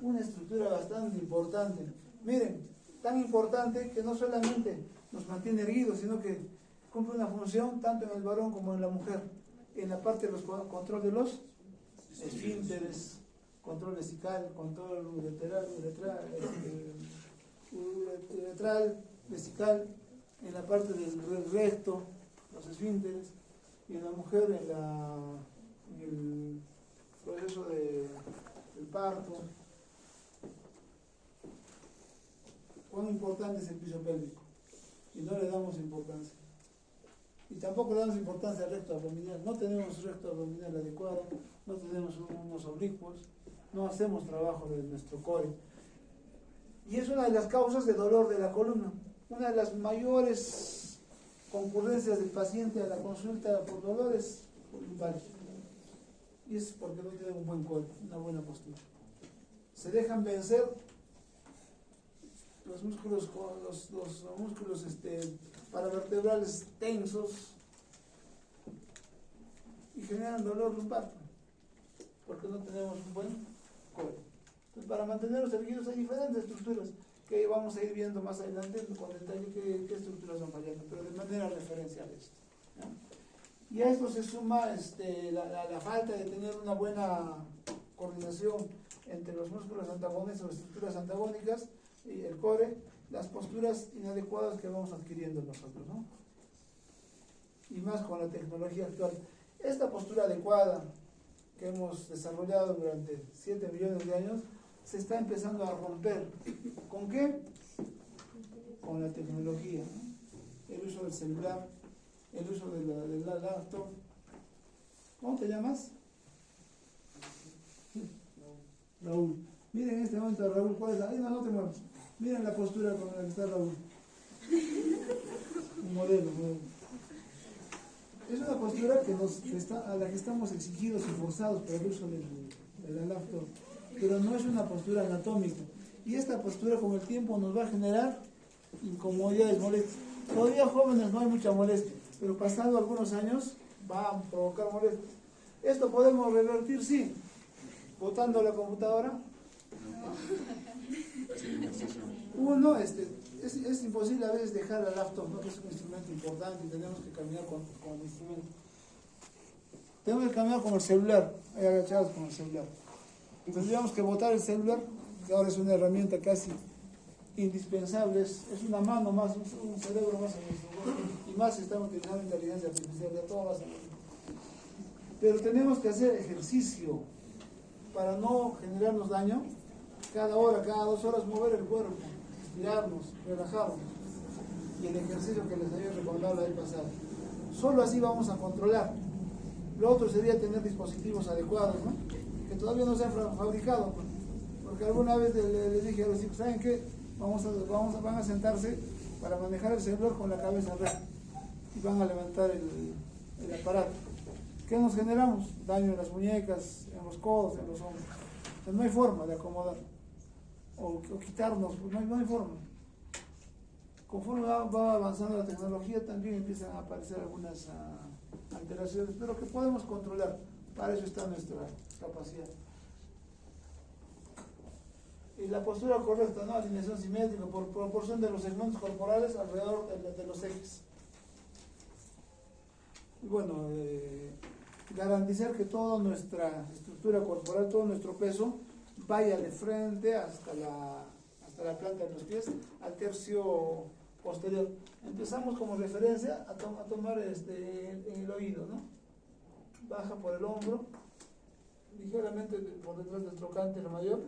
Una estructura bastante importante. Miren, tan importante que no solamente nos mantiene erguidos, sino que cumple una función tanto en el varón como en la mujer. En la parte de los control de los esfínteres, control vesical, control uretral, vesical, en la parte del recto, los esfínteres, y en la mujer en el proceso de el parto. ¿Cuán importante es el piso pélvico? Y no le damos importancia. Y tampoco le damos importancia al recto abdominal. No tenemos recto abdominal adecuado, no tenemos unos oblicuos, no hacemos trabajo de nuestro core. Y es una de las causas de dolor de la columna. Una de las mayores concurrencias del paciente a la consulta por dolores lumbares. Y es porque no tienen un buen core, una buena postura. Se dejan vencer los músculos, los músculos paravertebrales tensos y generan dolor lumbar porque no tenemos un buen core. Entonces, para mantenerlos erguidos hay diferentes estructuras que vamos a ir viendo más adelante con detalle qué estructuras van fallando, pero de manera referencial esto, ¿no? Y a esto se suma la falta de tener una buena coordinación entre los músculos antagónicos o estructuras antagónicas y el core, las posturas inadecuadas que vamos adquiriendo nosotros, ¿no? Y más con la tecnología actual. Esta postura adecuada que hemos desarrollado durante 7 millones de años se está empezando a romper. ¿Con qué? Con la tecnología, ¿no? El uso del celular, el uso del laptop. ¿Cómo te llamas? Raúl. Miren en este momento a Raúl, ¿cuál es la? Ahí no te muevas. Miren la postura con la que está Raúl. Un modelo. Es una postura a la que estamos exigidos y forzados por el uso de la laptop, pero no es una postura anatómica. Y esta postura con el tiempo nos va a generar incomodidades, molestias. Todavía jóvenes no hay mucha molestia, pero pasado algunos años va a provocar molestias. ¿Esto podemos revertir? Sí. ¿Botando la computadora? Uno, es imposible a veces dejar la laptop, ¿no? Que es un instrumento importante y tenemos que caminar con el instrumento. Tenemos que caminar con el celular, ahí agachados con el celular. Tendríamos que botar el celular, que ahora es una herramienta casi indispensable, es una mano más, un cerebro más en nuestro cuerpo, y más si estamos utilizando inteligencia artificial, ya todo va a ser. Pero tenemos que hacer ejercicio para no generarnos daño. Cada hora, cada 2 horas mover el cuerpo, estirarnos, relajarnos. Y el ejercicio que les había recomendado la vez pasada. Solo así vamos a controlar. Lo otro sería tener dispositivos adecuados, ¿no? Que todavía no se han fabricado. Porque alguna vez les dije a los chicos, ¿saben qué? Van a sentarse para manejar el celular con la cabeza recta. Y van a levantar el aparato. ¿Qué nos generamos? Daño en las muñecas, en los codos, en los hombros. Entonces no hay forma de acomodar. O quitarnos, pues no hay forma. Conforme va avanzando la tecnología también empiezan a aparecer algunas alteraciones, pero que podemos controlar. Para eso está nuestra capacidad. Y la postura correcta, ¿no? Alineación simétrica por proporción de los segmentos corporales alrededor de los ejes. Y bueno, garantizar que toda nuestra estructura corporal, todo nuestro peso, vaya de frente hasta la planta de los pies, al tercio posterior. Empezamos como referencia a tomar en el oído, ¿no? Baja por el hombro, ligeramente por detrás del trocánter mayor,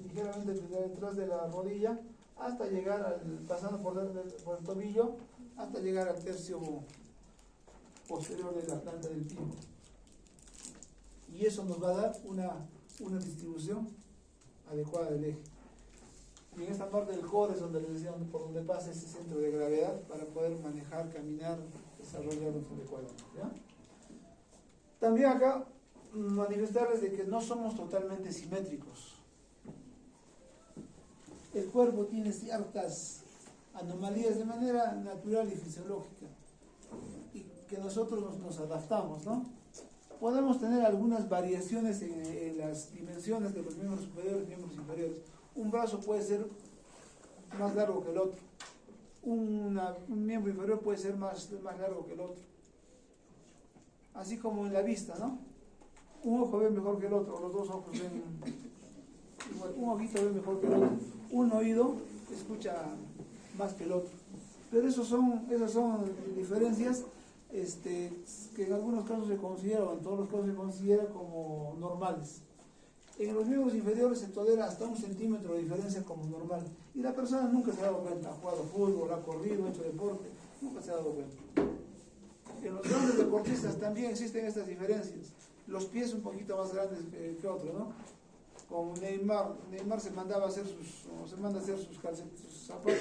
ligeramente detrás de la rodilla, hasta llegar pasando por el tobillo, hasta llegar al tercio posterior de la planta del pie. Y eso nos va a dar una distribución adecuada del eje. Y en esta parte del core es donde les decía, por donde pasa ese centro de gravedad para poder manejar, caminar, desarrollarnos adecuadamente, ¿ya? También acá manifestarles de que no somos totalmente simétricos. El cuerpo tiene ciertas anomalías de manera natural y fisiológica y que nosotros nos adaptamos, ¿no? Podemos tener algunas variaciones en las dimensiones de los miembros superiores y miembros inferiores. Un brazo puede ser más largo que el otro. Un miembro inferior puede ser más largo que el otro. Así como en la vista, ¿no? Un ojo ve mejor que el otro, los dos ojos ven igual. Un ojito ve mejor que el otro. Un oído escucha más que el otro. Pero esas son diferencias que en algunos casos se considera, o en todos los casos se considera como normales. En los miembros inferiores se tolera hasta 1 centímetro de diferencia como normal. Y la persona nunca se ha dado cuenta. Ha jugado fútbol, ha corrido, ha hecho deporte. Nunca se ha dado cuenta. En los grandes deportistas también existen estas diferencias. Los pies un poquito más grandes que otros, ¿no? Como Neymar se manda a hacer sus zapatos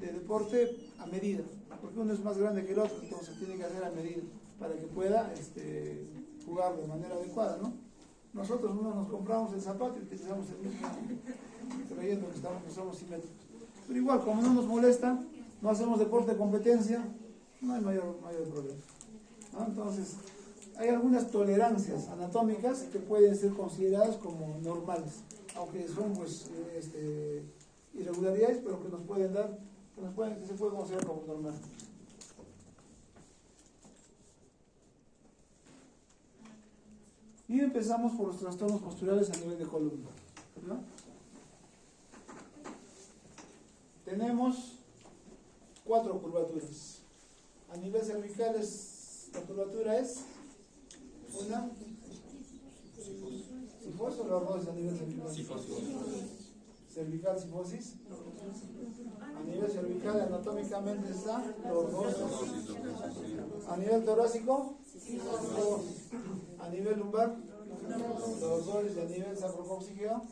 de deporte a medida. Porque uno es más grande que el otro, entonces tiene que hacer a medida para que pueda jugar de manera adecuada, ¿no? Nosotros no nos compramos el zapato y utilizamos el mismo, creyendo que somos simétricos. Pero igual, como no nos molesta, no hacemos deporte de competencia, no hay mayor problema, ¿no? Entonces, hay algunas tolerancias anatómicas que pueden ser consideradas como normales, aunque son pues irregularidades, pero que nos pueden dar, que se puede considerar como normal. Y empezamos por los trastornos posturales a nivel de columna, ¿no? Tenemos 4 curvaturas. A nivel cervical la curvatura es una sifosis o lordosis a nivel cervical. Cervical, sifosis. A nivel cervical anatómicamente está lordosis. A nivel torácico, sifosis. A nivel lumbar, lordosis. Y a nivel sacrocóccigeo,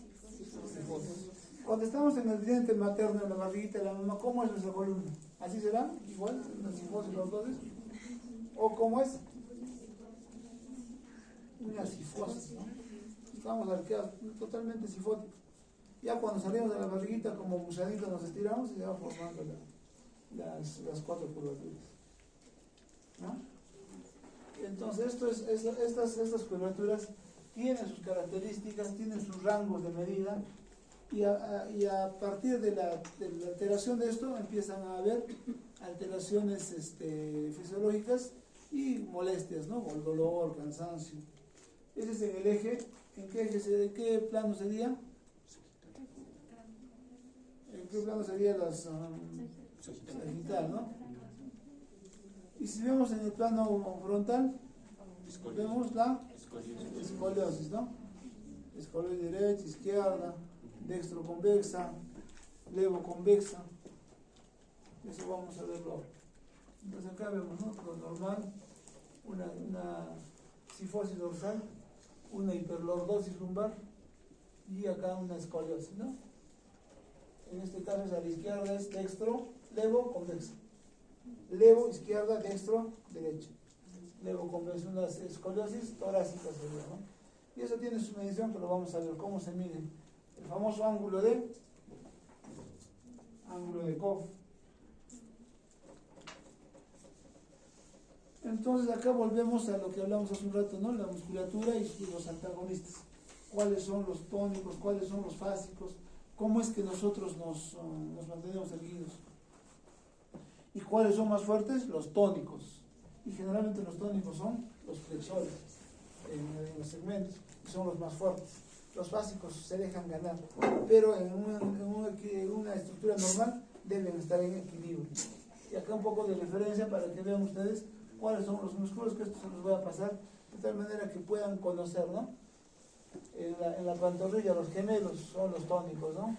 sifosis. Cuando estamos en el vientre materno, en la barriguita de la mamá, ¿cómo es nuestra columna? ¿Así será? ¿Igual? ¿Una sifosis, lordosis? ¿O cómo es? Una sifosis, ¿no? Estamos arqueados, totalmente sifóticos. Ya cuando salimos de la barriguita, como gusanitos nos estiramos y se va formando las 4 curvaturas, ¿no? Entonces, estas curvaturas tienen sus características, tienen sus rangos de medida, y a partir de la alteración de esto empiezan a haber alteraciones fisiológicas y molestias, ¿no? O dolor, cansancio. Ese es en el eje. ¿En qué plano sería? ¿En qué plano sería sagital, no? Y si vemos en el plano frontal, vemos la escoliosis, ¿no? Escoliosis derecha, izquierda, dextroconvexa, levoconvexa. Eso vamos a verlo ahora. Entonces acá vemos, ¿no? Lo normal, una sifosis dorsal, una hiperlordosis lumbar y acá una escoliosis, ¿no? En este caso a la izquierda es dextro, levo, convexa. Levo, izquierda, dextro, derecha. Levo, convexa, una escoliosis torácica sería, ¿no? Y eso tiene su medición, que lo vamos a ver cómo se mide. El famoso ángulo de Koch. Entonces acá volvemos a lo que hablamos hace un rato, ¿no? La musculatura y los antagonistas. ¿Cuáles son los tónicos? ¿Cuáles son los fásicos? ¿Cómo es que nosotros nos mantenemos erguidos? ¿Y cuáles son más fuertes? Los tónicos. Y generalmente los tónicos son los flexores en los segmentos, y son los más fuertes. Los básicos se dejan ganar, pero en una estructura normal deben estar en equilibrio. Y acá un poco de referencia para que vean ustedes cuáles son los músculos, que esto se los voy a pasar de tal manera que puedan conocer, ¿no? En la pantorrilla los gemelos son los tónicos, ¿no?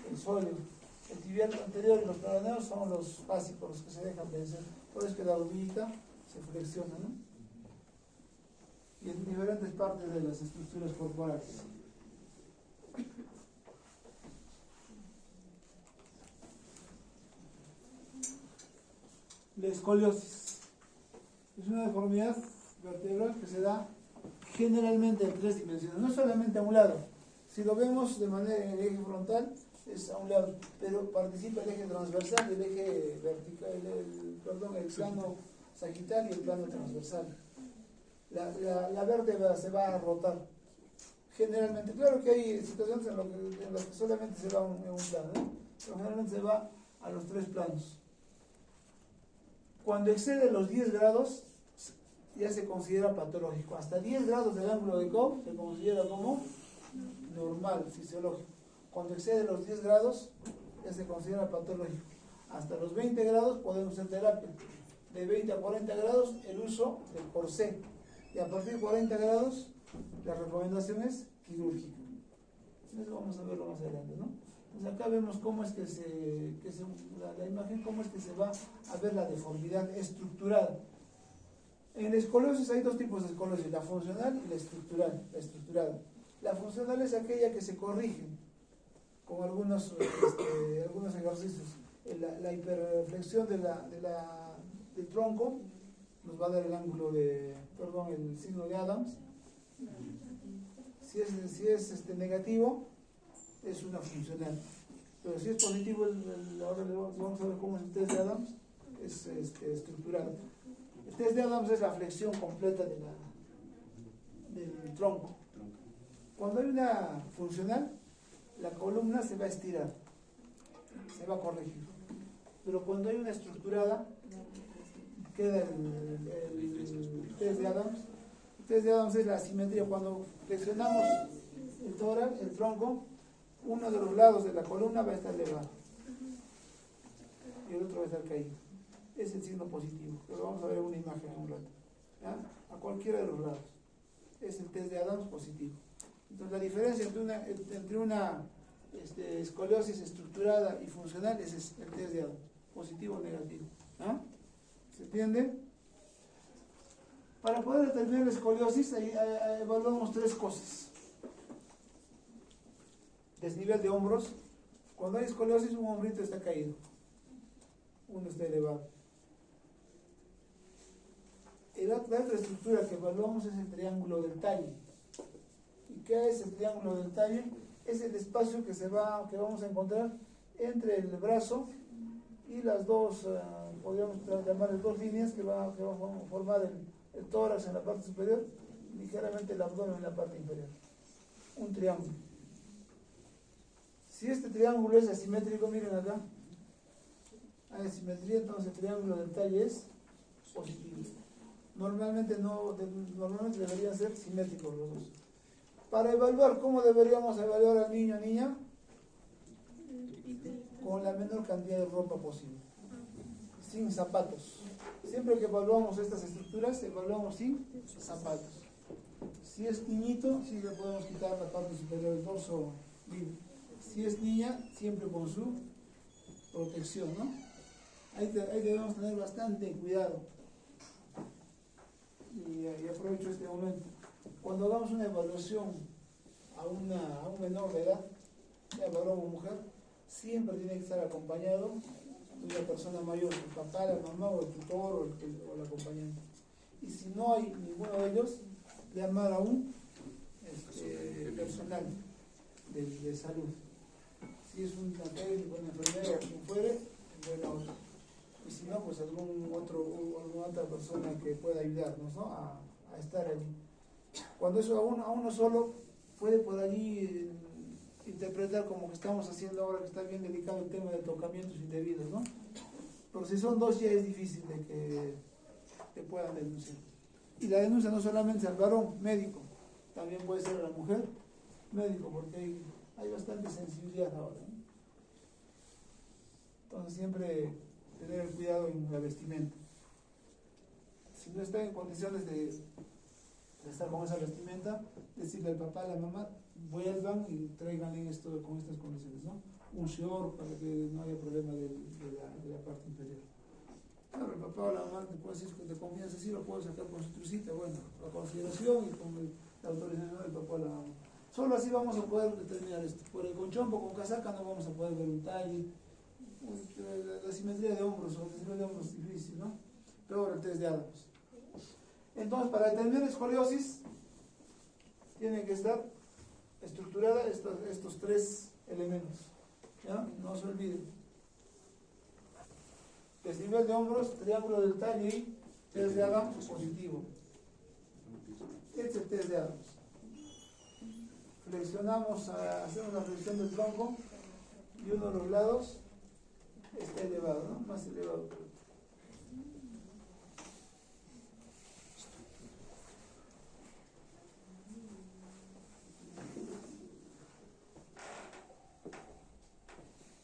El sóleo, el tibial anterior y los peroneos son los básicos, los que se dejan vencer. Por eso es que la rodillita se flexiona, ¿no? Y en diferentes partes de las estructuras corporales. La escoliosis es una deformidad vertebral que se da generalmente en 3 dimensiones, no solamente a un lado. Si lo vemos de manera en el eje frontal, es a un lado, pero participa el eje transversal y el eje vertical, el plano sagital y el plano transversal. La vértebra se va a rotar. Generalmente, claro que hay situaciones en las que solamente se va en un plano, ¿no? Pero generalmente se va a los 3 planos. Cuando excede los 10 grados, ya se considera patológico. Hasta 10 grados del ángulo de Koch se considera como normal, fisiológico. Cuando excede los 10 grados, ya se considera patológico. Hasta los 20 grados podemos hacer terapia. De 20 a 40 grados, el uso del corsé. Y a partir de 40 grados, la recomendación es quirúrgica. Eso vamos a verlo más adelante, ¿no? Entonces acá vemos cómo es la imagen, cómo es que se va a ver la deformidad estructural. En la escoliosis hay dos tipos de escoliosis, la funcional y la estructural. La estructurada. La funcional es aquella que se corrige con algunos ejercicios. La hiperflexión del tronco nos va a dar el ángulo el signo de Adams. Si es negativo, es una funcional. Pero si es positivo, ahora vamos a ver cómo es el test de Adams, es estructural. El test de Adams es la flexión completa del tronco. Cuando hay una funcional, la columna se va a estirar, se va a corregir. Pero cuando hay una estructurada, queda el test de Adams. El test de Adams es la asimetría. Cuando flexionamos el tórax, el tronco, uno de los lados de la columna va a estar elevado y el otro va a estar caído. Es el signo positivo, pero vamos a ver una imagen en un rato. ¿Ya? A cualquiera de los lados. Es el test de Adams positivo. Entonces la diferencia entre una escoliosis estructurada y funcional es el test de Adams, positivo o negativo. ¿Ah? ¿Se entiende? Para poder determinar la escoliosis evaluamos tres cosas. Desnivel de hombros. Cuando hay escoliosis, un hombrito está caído, uno está elevado. La otra estructura que evaluamos es el triángulo del talle. ¿Y qué es el triángulo del talle? Es el espacio que vamos a encontrar entre el brazo y las dos, podríamos llamarles dos líneas que van a formar el tórax en la parte superior y ligeramente el abdomen en la parte inferior. Un triángulo. Si este triángulo es asimétrico, miren acá, hay asimetría, entonces el triángulo del talle es positivo. Normalmente deberían ser simétricos los dos. Para evaluar, ¿cómo deberíamos evaluar al niño o niña? Con la menor cantidad de ropa posible, sin zapatos. Siempre que evaluamos estas estructuras, evaluamos sin zapatos. Si es niñito, sí le podemos quitar la parte superior del torso libre. Si es niña, siempre con su protección, ¿no? Ahí debemos tener bastante cuidado. Y aprovecho este momento. Cuando hagamos una evaluación a un menor de edad, evaluamos mujer, siempre tiene que estar acompañado de una persona mayor, el papá, la mamá o el tutor o el acompañante. Y si no hay ninguno de ellos, llamar a un personal de salud. Si es un técnico, una enfermera o quien fuere, buena onda. Y si no, pues alguna otra persona que pueda ayudarnos, ¿no? a estar allí. Cuando eso a uno solo puede por allí interpretar como que estamos haciendo ahora, que está bien delicado el tema de tocamientos indebidos, ¿no? Pero si son dos ya es difícil de que te puedan denunciar. Y la denuncia no solamente al varón, médico, también puede ser a la mujer, médico, porque hay bastante sensibilidad ahora, ¿no? Entonces siempre tener cuidado en la vestimenta. Si no está en condiciones de estar con esa vestimenta, decirle al papá, a la mamá, vuelvan y traiganle esto con estas condiciones, ¿no? Un short para que no haya problema de la parte inferior. Claro, el papá o la mamá te puede decir que te confianza, sí lo puedo sacar con su trucita, bueno, la consideración y con la autorización del papá o la mamá. Solo así vamos a poder determinar esto. Por el con chombo, con casaca no vamos a poder ver un talle. La simetría de hombros o el desnivel de hombros es difícil, ¿no? Peor el test de Adams. Entonces, para determinar escoliosis, tiene que estar estructurada estos tres elementos. ¿Ya? No se olviden. Desnivel de hombros, triángulo del talle y test de Adams positivo. Este es el test de Adams. Flexionamos, hacemos la flexión del tronco y uno de los lados está elevado, ¿no? Más elevado que el otro.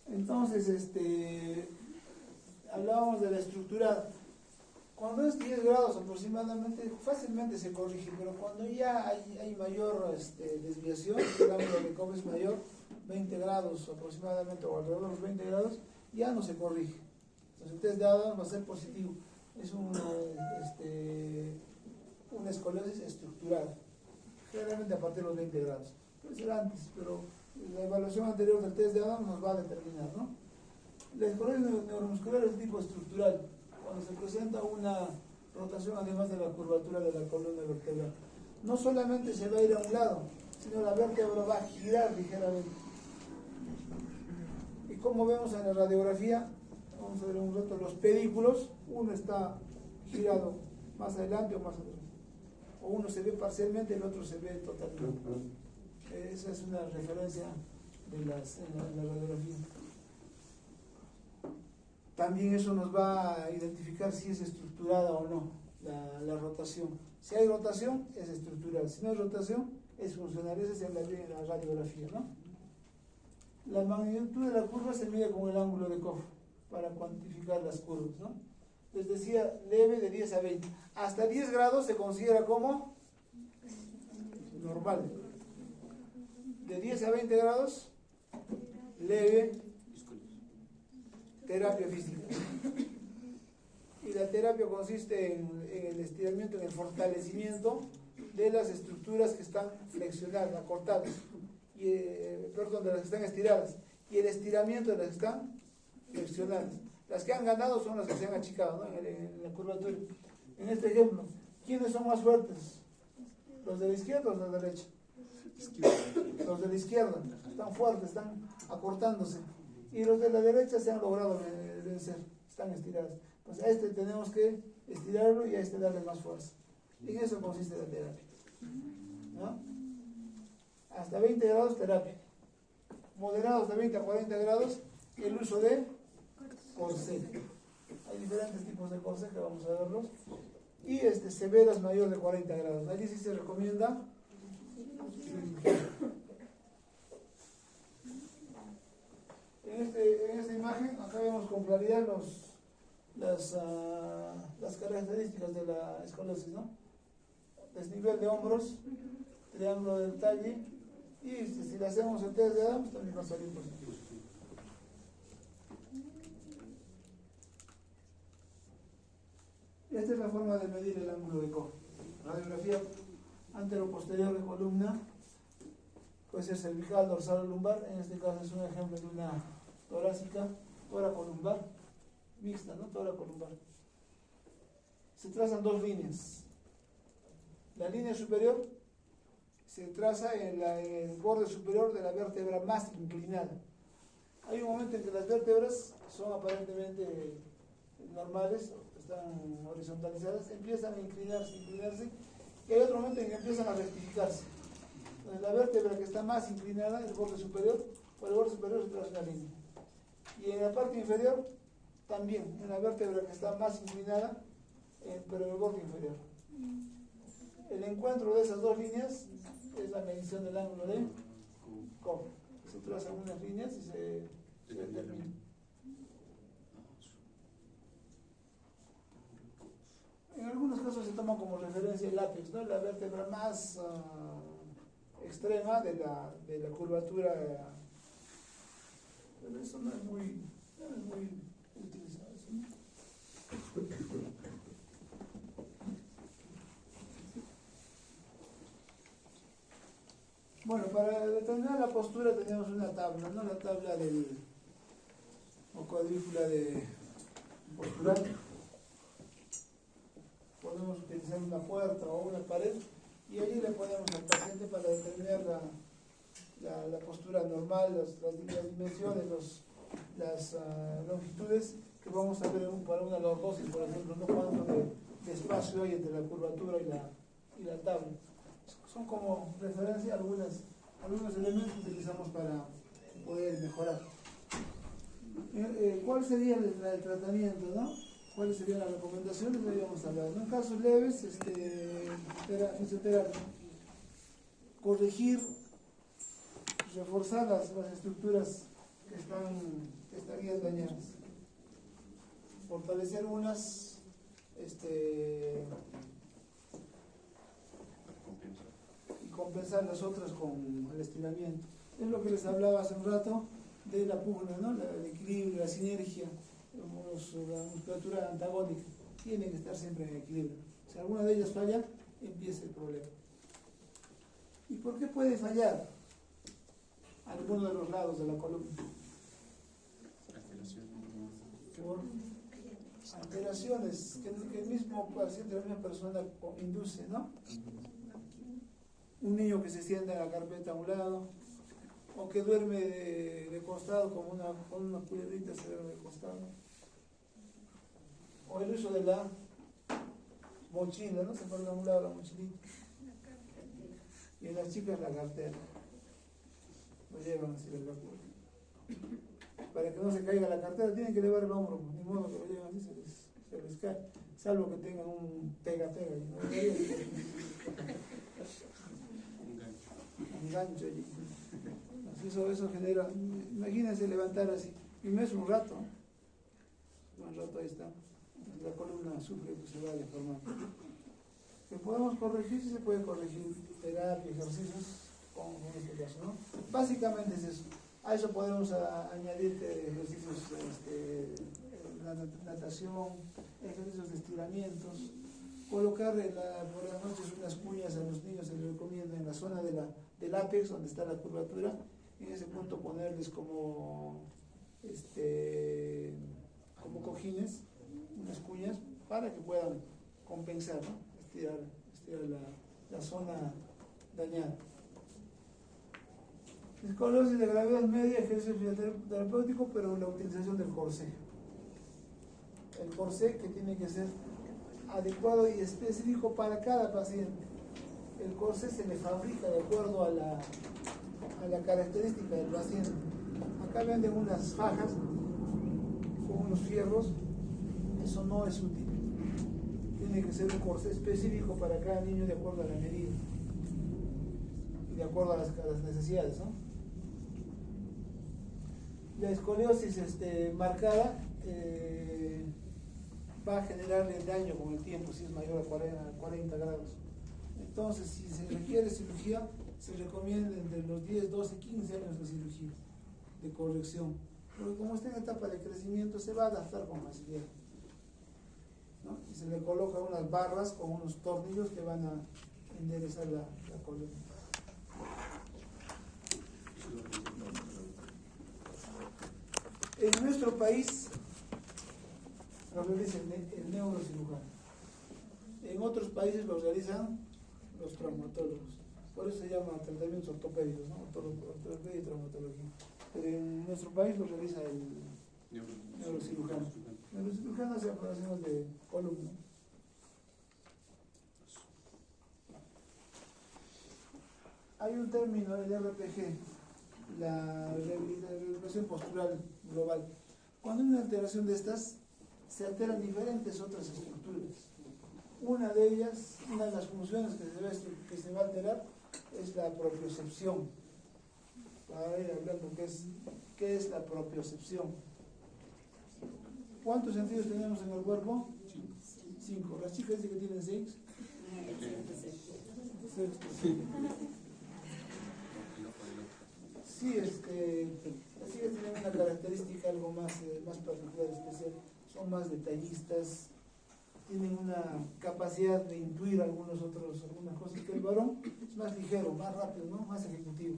Entonces, hablábamos de la estructura. Cuando es 10 grados aproximadamente, fácilmente se corrige, pero cuando ya hay mayor desviación, el ángulo de COF es mayor, 20 grados aproximadamente, o alrededor de los 20 grados, ya no se corrige. Entonces el test de Adams va a ser positivo. Es una escoliosis estructural, generalmente a partir de los 20 grados. Puede ser antes, pero la evaluación anterior del test de Adams nos va a determinar, ¿no? La escoliosis neuromuscular es de tipo estructural, cuando se presenta una rotación además de la curvatura de la columna vertebral. No solamente se va a ir a un lado, sino la vértebra va a girar ligeramente. Y como vemos en la radiografía, vamos a ver un rato los pedículos, uno está girado más adelante o más atrás. O uno se ve parcialmente, el otro se ve totalmente. Esa es una referencia de en la radiografía. También eso nos va a identificar si es estructurada o no la rotación. Si hay rotación, es estructural. Si no hay rotación, es funcional. Eso se habla bien en la radiografía, ¿no? La magnitud de la curva se mide con el ángulo de COF para cuantificar las curvas, ¿no? Les decía, leve de 10 a 20. Hasta 10 grados se considera como normal. De 10 a 20 grados, leve, terapia física. Y la terapia consiste en el estiramiento, en el fortalecimiento de las estructuras que están flexionadas, acortadas, de las que están estiradas, y el estiramiento de las que están flexionadas. Las que han ganado son las que se han achicado, ¿no? en la curvatura. En este ejemplo, ¿quiénes son más fuertes? ¿Los de la izquierda o los de la derecha? Los de la izquierda están fuertes, están acortándose. Y los de la derecha se han logrado vencer, están estirados. Pues a este tenemos que estirarlo y a este darle más fuerza. En eso consiste la terapia, ¿no? Hasta 20 grados terapia. Moderados de 20 a 40 grados, el uso de corset. Hay diferentes tipos de corset que vamos a verlos. Y severas mayor de 40 grados. Allí sí se recomienda. En esta imagen, acá vemos con claridad las características de la escoliosis, ¿no? Desnivel de hombros, triángulo del talle, y si le hacemos el test de Adams también va a salir positivo. Esta es la forma de medir el ángulo de COF. Radiografía antero-posterior de columna, puede ser cervical, dorsal o lumbar. En este caso es un ejemplo de una torácica, tóraco-lumbar, mixta, ¿no? Tóraco-lumbar. Se trazan dos líneas. La línea superior se traza en el borde superior de la vértebra más inclinada. Hay un momento en que las vértebras son aparentemente normales, están horizontalizadas, empiezan a inclinarse, y hay otro momento en que empiezan a rectificarse. Entonces la vértebra que está más inclinada, el borde superior, por el borde superior se traza una línea. Y en la parte inferior, también, en la vértebra que está más inclinada, pero en el borde inferior. El encuentro de esas dos líneas es la medición del ángulo de COF. Se trazan unas líneas y se determina. En algunos casos se toma como referencia el ápex, ¿no? La vértebra más extrema de la curvatura, pero eso no es muy utilizado, ¿sí? Bueno, para determinar la postura tenemos una tabla, ¿no? La tabla o cuadrícula de postural. Podemos utilizar una puerta o una pared y allí le ponemos al paciente para determinar la postura normal, las dimensiones, las longitudes que vamos a ver para una lordosis, por ejemplo, no cuánto de espacio hay entre la curvatura y la tabla. Son como referencia algunos elementos que utilizamos para poder mejorar. ¿Cuál sería el tratamiento, no? ¿Cuáles serían las recomendaciones? De ahí vamos a hablar. En casos leves, fisioterapia. Corregir, reforzar las estructuras que estarían dañadas. Fortalecer unas y compensar las otras con el estiramiento. Es lo que les hablaba hace un rato de la pugna, ¿no? El equilibrio, la sinergia, la musculatura antagónica. Tiene que estar siempre en equilibrio. Si alguna de ellas falla, empieza el problema. ¿Y por qué puede fallar alguno de los lados de la columna? Por alteraciones que el mismo paciente, la misma persona induce, ¿no? Un niño que se sienta en la carpeta a un lado, o que duerme de costado con una culerita, se duerme de costado, o el uso de la mochila, ¿no? Se pone a un lado la mochilita, y en las chicas la cartera, lo llevan así de la cuerda. Para que no se caiga la cartera, tienen que elevar el hombro, ni modo que lo lleven así, se les cae, salvo que tengan un pega-pega, ¿no? Un gancho allí. Eso genera, imagínense levantar así, y no es un rato, ¿no? Un rato ahí está, la columna sufre, pues se va deformando. Que podemos corregir, sí se puede corregir, terapia, ejercicios, con este caso, ¿no? Básicamente es eso. A eso podemos añadir ejercicios, natación, ejercicios de estiramientos, colocar por las noches unas cuñas a los niños, se les recomienda en la zona del ápex, donde está la curvatura, en ese punto ponerles como cojines, unas cuñas, para que puedan compensar, ¿no? estirar la zona dañada. Escoliosis de gravedad media, ejercicio fisioterapéutico, pero la utilización del corsé. El corsé que tiene que ser adecuado y específico para cada paciente. El corsé se le fabrica de acuerdo a la característica del paciente. Acá venden unas fajas con unos fierros, eso no es útil. Tiene que ser un corsé específico para cada niño de acuerdo a la medida y de acuerdo a las necesidades, ¿no? La escoliosis marcada va a generarle daño con el tiempo si es mayor a 40 grados. Entonces, si se requiere cirugía, se recomienda entre los 10, 12, 15 años de cirugía, de corrección. Porque como está en etapa de crecimiento, se va a adaptar con facilidad, ¿no? Y se le colocan unas barras con unos tornillos que van a enderezar la columna. En nuestro país lo realiza el neurocirujano. En otros países lo realizan los traumatólogos. Por eso se llama tratamientos ortopédicos, ¿no? Ortopedia y traumatología. Pero en nuestro país lo realiza el neurocirujano. El neurocirujano hace operaciones de columna. Hay un término, el RPG, la rehabilitación postural global. Cuando hay una alteración de estas, se alteran diferentes otras estructuras. Una de ellas, una de las funciones que se va a alterar es la propiocepción. Para ir hablando qué es la propiocepción. ¿Cuántos sentidos tenemos en el cuerpo? 5. Las chicas dicen que tienen 6. Sí, las chicas tienen una característica algo más particular, especial. Son más detallistas, tienen una capacidad de intuir algunas cosas que el varón es más ligero, más rápido, ¿no? Más ejecutivo.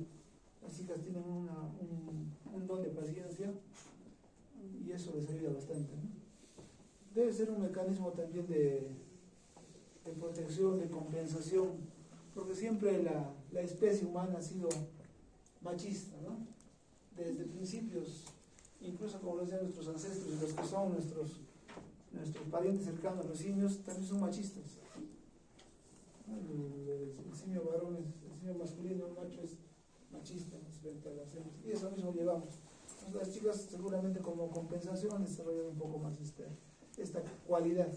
Las chicas tienen un don de paciencia y eso les ayuda bastante, ¿no? Debe ser un mecanismo también de protección, de compensación, porque siempre la especie humana ha sido machista, ¿no? Desde principios, incluso como lo decían nuestros ancestros, los que son nuestros parientes cercanos, los simios, también son machistas. El simio varón, el simio masculino, el macho es machista frente a las hembras, y eso mismo llevamos. Entonces, las chicas seguramente como compensación desarrollan un poco más esta cualidad.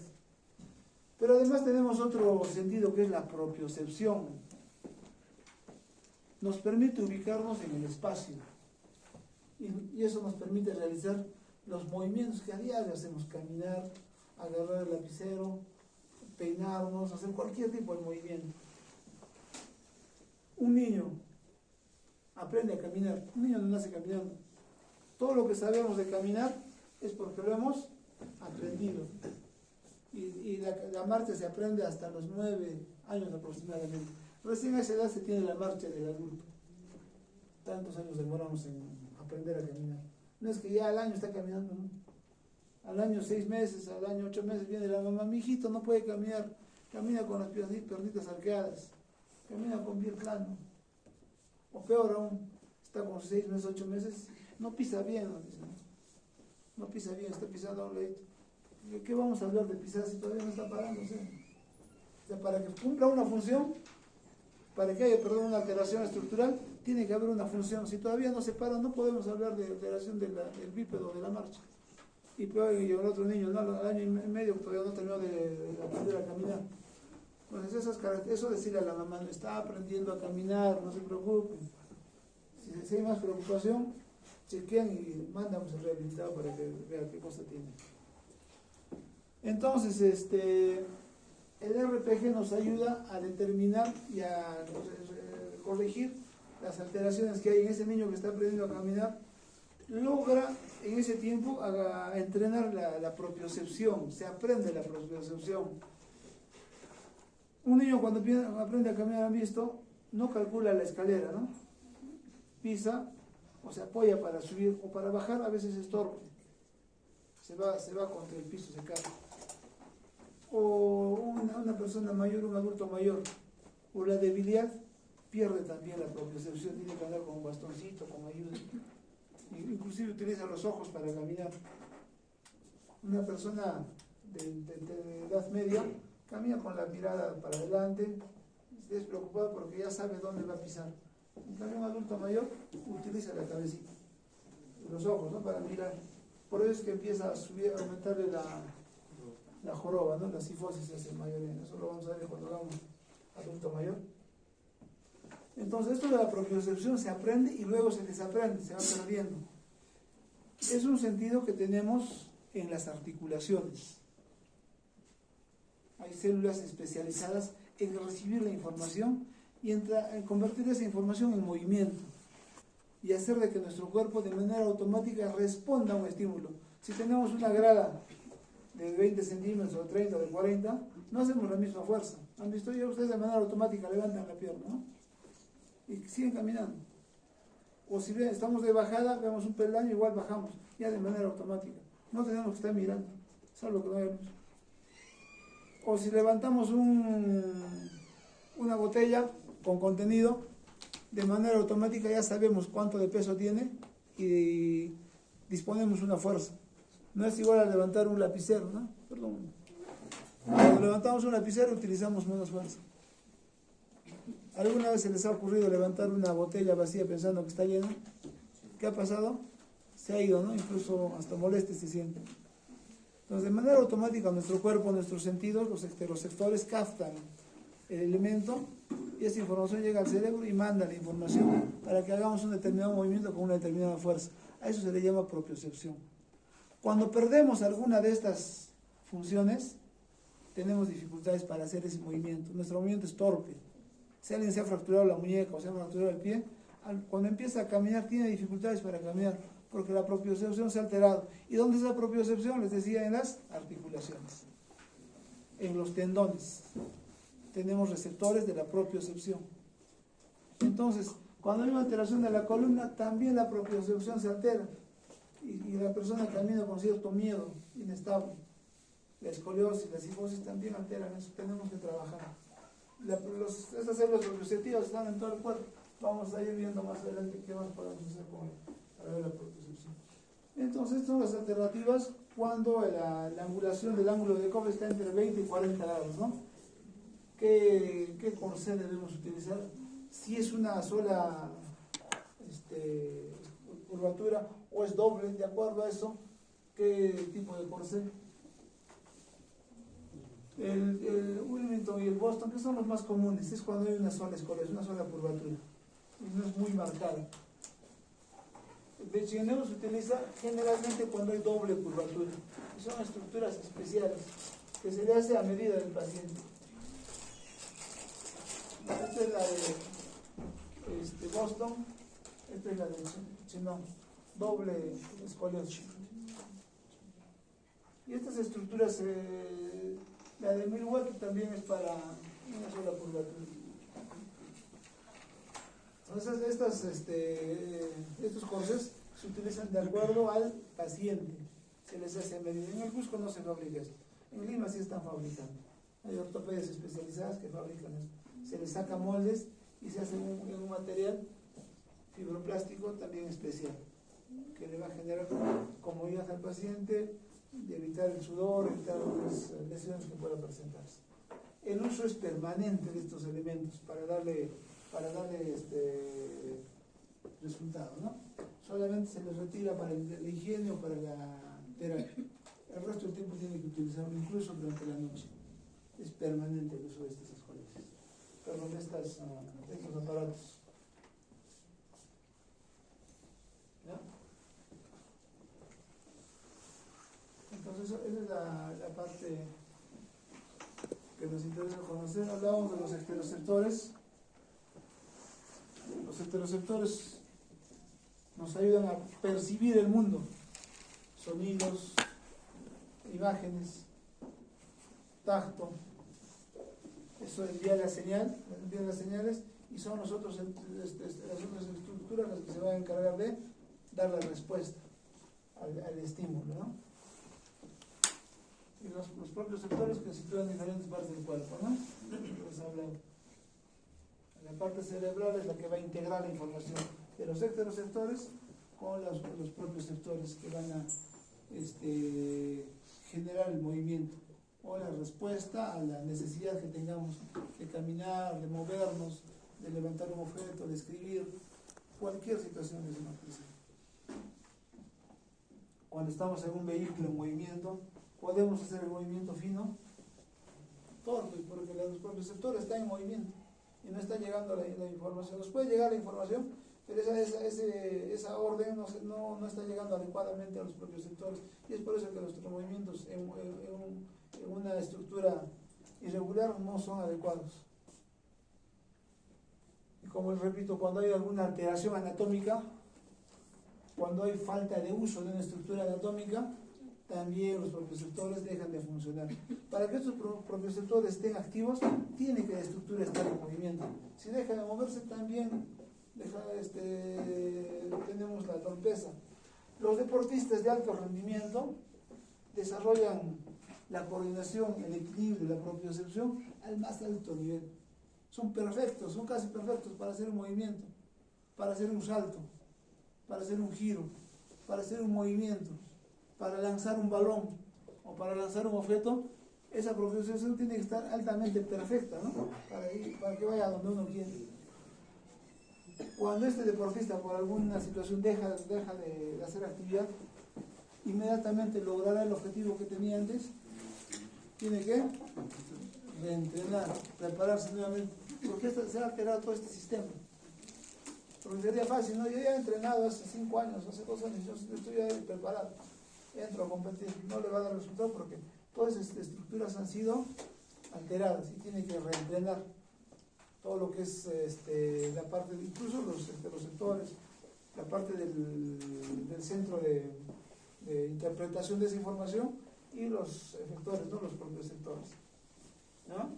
Pero además tenemos otro sentido que es la propiocepción. Nos permite ubicarnos en el espacio y eso nos permite realizar los movimientos que a diario hacemos: caminar, agarrar el lapicero, peinarnos, hacer cualquier tipo de movimiento. Un niño aprende a caminar, un niño no nace caminando. Todo lo que sabemos de caminar es porque lo hemos aprendido. Y la marcha se aprende hasta los 9 años aproximadamente. Recién a esa edad se tiene la marcha del adulto. Tantos años demoramos en aprender a caminar. No es que ya al año está caminando, ¿no? Al año 6 meses, al año 8 meses viene la mamá, mi hijito no puede caminar, camina con las piernitas arqueadas, camina con pie plano. O peor aún, está con 6 meses, 8 meses, no pisa bien, no pisa bien, está pisando a un ladito. ¿De qué vamos a hablar de pisar si todavía no está parándose? O sea, para que cumpla una función, para que haya, una alteración estructural, tiene que haber una función. Si todavía no se para, no podemos hablar de alteración del bípedo, de la marcha. Y peor, y el otro niño, ¿no? Al año y medio todavía no terminó de aprender a caminar. Entonces, eso decirle a la mamá, está aprendiendo a caminar, no se preocupen. Si hay más preocupación, chequean y mandamos al rehabilitado para que vea qué cosa tiene. Entonces, el RPG nos ayuda a determinar y a corregir las alteraciones que hay en ese niño que está aprendiendo a caminar. Logra en ese tiempo a entrenar la propiocepción, se aprende la propiocepción. Un niño cuando aprende a caminar, han visto, no calcula la escalera, ¿no? Pisa o se apoya para subir o para bajar, a veces es torpe. Se va contra el piso, se cae. O una persona mayor, un adulto mayor, por la debilidad, pierde también la propiocepción, tiene que andar con un bastoncito, con ayuda. Inclusive utiliza los ojos para caminar. Una persona de edad media camina con la mirada para adelante, despreocupada porque ya sabe dónde va a pisar. En cambio, un adulto mayor utiliza la cabecita, los ojos, ¿no? Para mirar. Por eso es que empieza a subir, a aumentarle la joroba, ¿no? La cifosis se hace mayor. Eso lo vamos a ver cuando hagamos adulto mayor. Entonces, esto de la propiocepción se aprende y luego se desaprende, se va perdiendo. Es un sentido que tenemos en las articulaciones. Hay células especializadas en recibir la información y en convertir esa información en movimiento y hacer de que nuestro cuerpo de manera automática responda a un estímulo. Si tenemos una grada de 20 centímetros o 30 o de 40, no hacemos la misma fuerza. ¿Han visto? Ya ustedes de manera automática levantan la pierna, ¿no? Y siguen caminando. O si estamos de bajada, vemos un peldaño, igual bajamos, ya de manera automática. No tenemos que estar mirando, salvo que no vemos. O si levantamos una botella con contenido, de manera automática ya sabemos cuánto de peso tiene y disponemos una fuerza. No es igual a levantar un lapicero, ¿no? Perdón. Cuando levantamos un lapicero utilizamos menos fuerza. ¿Alguna vez se les ha ocurrido levantar una botella vacía pensando que está llena? ¿Qué ha pasado? Se ha ido, ¿no? Incluso hasta moleste se siente. Entonces, de manera automática, nuestro cuerpo, nuestros sentidos, los sectores captan el elemento y esa información llega al cerebro y manda la información para que hagamos un determinado movimiento con una determinada fuerza. A eso se le llama propiocepción. Cuando perdemos alguna de estas funciones, tenemos dificultades para hacer ese movimiento. Nuestro movimiento es torpe. Si alguien se ha fracturado la muñeca o se ha fracturado el pie, cuando empieza a caminar tiene dificultades para caminar porque la propiocepción se ha alterado. ¿Y dónde es la propiocepción? Les decía, en las articulaciones, en los tendones. Tenemos receptores de la propiocepción. Entonces, cuando hay una alteración de la columna, también la propiocepción se altera y la persona camina con cierto miedo, inestable. La escoliosis, la cifosis también alteran eso, tenemos que trabajar. Estas células propioceptivas están en todo el cuerpo. Vamos a ir viendo más adelante qué más podemos hacer para ver la propiocepción. Entonces, estas son las alternativas cuando la angulación del ángulo de Cobb está entre 20 y 40 grados, ¿no? ¿Qué corsé debemos utilizar? Si es una sola curvatura o es doble, de acuerdo a eso, ¿qué tipo de corsé? El Wilmington y el Boston, que son los más comunes, es cuando hay una sola escoliosis, una sola curvatura, y no es muy marcada. El Becheneu se utiliza generalmente cuando hay doble curvatura, y son estructuras especiales que se le hace a medida del paciente. Esta es la de Boston, esta es la de Chinon, doble escoliosis. Y estas estructuras, la de Milwaukee también es para una sola curvatura. Entonces estos corsés se utilizan de acuerdo al paciente, se les hace a medida. En el Cusco no se fabrica esto, en Lima sí están fabricando. Hay ortopedias especializadas que fabrican esto. Se les saca moldes y se hace en un material fibroplástico también especial, que le va a generar comodidad al paciente, de evitar el sudor, evitar algunas lesiones que puedan presentarse. El uso es permanente de estos elementos para darle resultado, ¿no? Solamente se les retira para la higiene o para la terapia. El resto del tiempo tiene que utilizarlo incluso durante la noche. Es permanente el uso de estas escoliosis, perdón, de estos aparatos. ¿Ya? Entonces esa es la parte que nos interesa conocer. Hablábamos de los estereoceptores. Los estereoceptores nos ayudan a percibir el mundo, sonidos, imágenes, tacto. Eso envía las señales y son las otras estructuras las que se van a encargar de dar la respuesta al estímulo, ¿no? Y los propios sectores que se sitúan en diferentes partes del cuerpo, ¿no? Entonces hablan. La parte cerebral es la que va a integrar la información de los estereoceptores con los propios sectores que van a generar el movimiento o la respuesta a la necesidad que tengamos de caminar, de movernos, de levantar un objeto, de escribir, cualquier situación que se nos presente. Cuando estamos en un vehículo en movimiento, podemos hacer el movimiento fino, torpe, porque los propios sectores están en movimiento y no está llegando la información. Nos puede llegar la información, pero esa orden no está llegando adecuadamente a los propios sectores, y es por eso que nuestros movimientos en una estructura irregular no son adecuados. Y como les repito, cuando hay alguna alteración anatómica, cuando hay falta de uso de una estructura anatómica, también los propioceptores dejan de funcionar. Para que estos propioceptores estén activos, tiene que la estructura estar en movimiento. Si deja de moverse, también tenemos la torpeza. Los deportistas de alto rendimiento desarrollan la coordinación, el equilibrio, la propiocepción al más alto nivel. Son perfectos, son casi perfectos para hacer un movimiento, para hacer un salto, para hacer un giro, para hacer un movimiento, para lanzar un balón o para lanzar un objeto. Esa propiocepción tiene que estar altamente perfecta, ¿no? Para que vaya donde uno quiere. Cuando este deportista por alguna situación deja de hacer actividad, inmediatamente logrará el objetivo que tenía antes. Tiene que reentrenar, prepararse nuevamente, porque se ha alterado todo este sistema. Porque sería fácil, ¿no? Yo ya he entrenado hace 5 años, hace 2 años, yo estoy ya preparado, entro a competir, no le va a dar resultado porque todas estas estructuras han sido alteradas y tiene que reentrenar todo lo que es la parte, incluso los sectores, la parte del centro de interpretación de esa información y los efectores, ¿no? Los propios sectores, ¿no?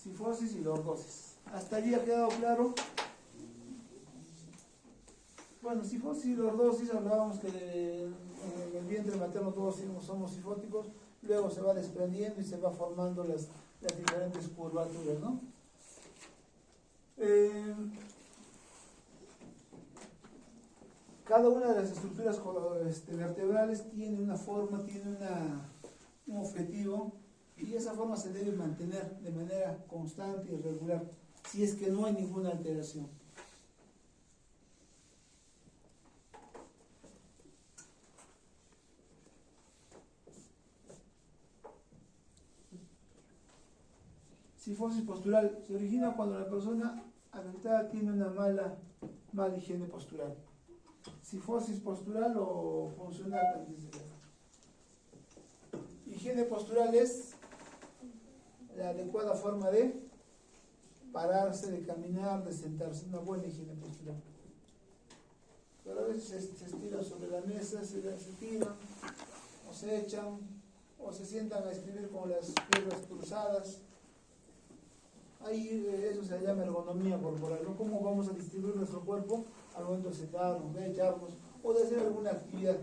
Sifosis y lordosis. ¿Hasta allí ha quedado claro? Bueno, sifosis y lordosis, hablábamos que en el vientre materno todos somos sifóticos, luego se va desprendiendo y se va formando las diferentes curvaturas, ¿no? Cada una de las estructuras vertebrales tiene una forma, tiene un objetivo, y esa forma se debe mantener de manera constante y regular, si es que no hay ninguna alteración. Sifosis postural se origina cuando la persona afectada tiene una mala higiene postural. Cifosis postural o funcional también se llama. Higiene postural es la adecuada forma de pararse, de caminar, de sentarse, una buena higiene postural. Pero a veces se estiran sobre la mesa, se tiran, o se echan, o se sientan a escribir con las piernas cruzadas. Ahí eso se llama ergonomía corporal, ¿no? Cómo vamos a distribuir nuestro cuerpo al momento de sentarnos, de echarnos o de hacer alguna actividad.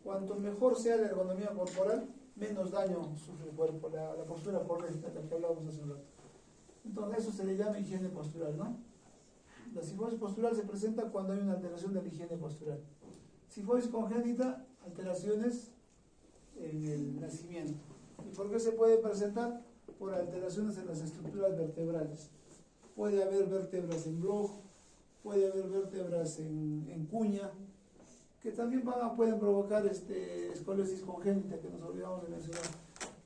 Cuanto mejor sea la ergonomía corporal, menos daño sufre el cuerpo, la postura correcta, la que hablábamos hace un rato. Entonces eso se le llama higiene postural, ¿no? La cifosis postural se presenta cuando hay una alteración de la higiene postural. Cifosis congénita, alteraciones en el nacimiento. ¿Y por qué se puede presentar? Por alteraciones en las estructuras vertebrales. Puede haber vértebras en bloque, puede haber vértebras en cuña, que también pueden provocar escoliosis congénita, que nos olvidamos de mencionar.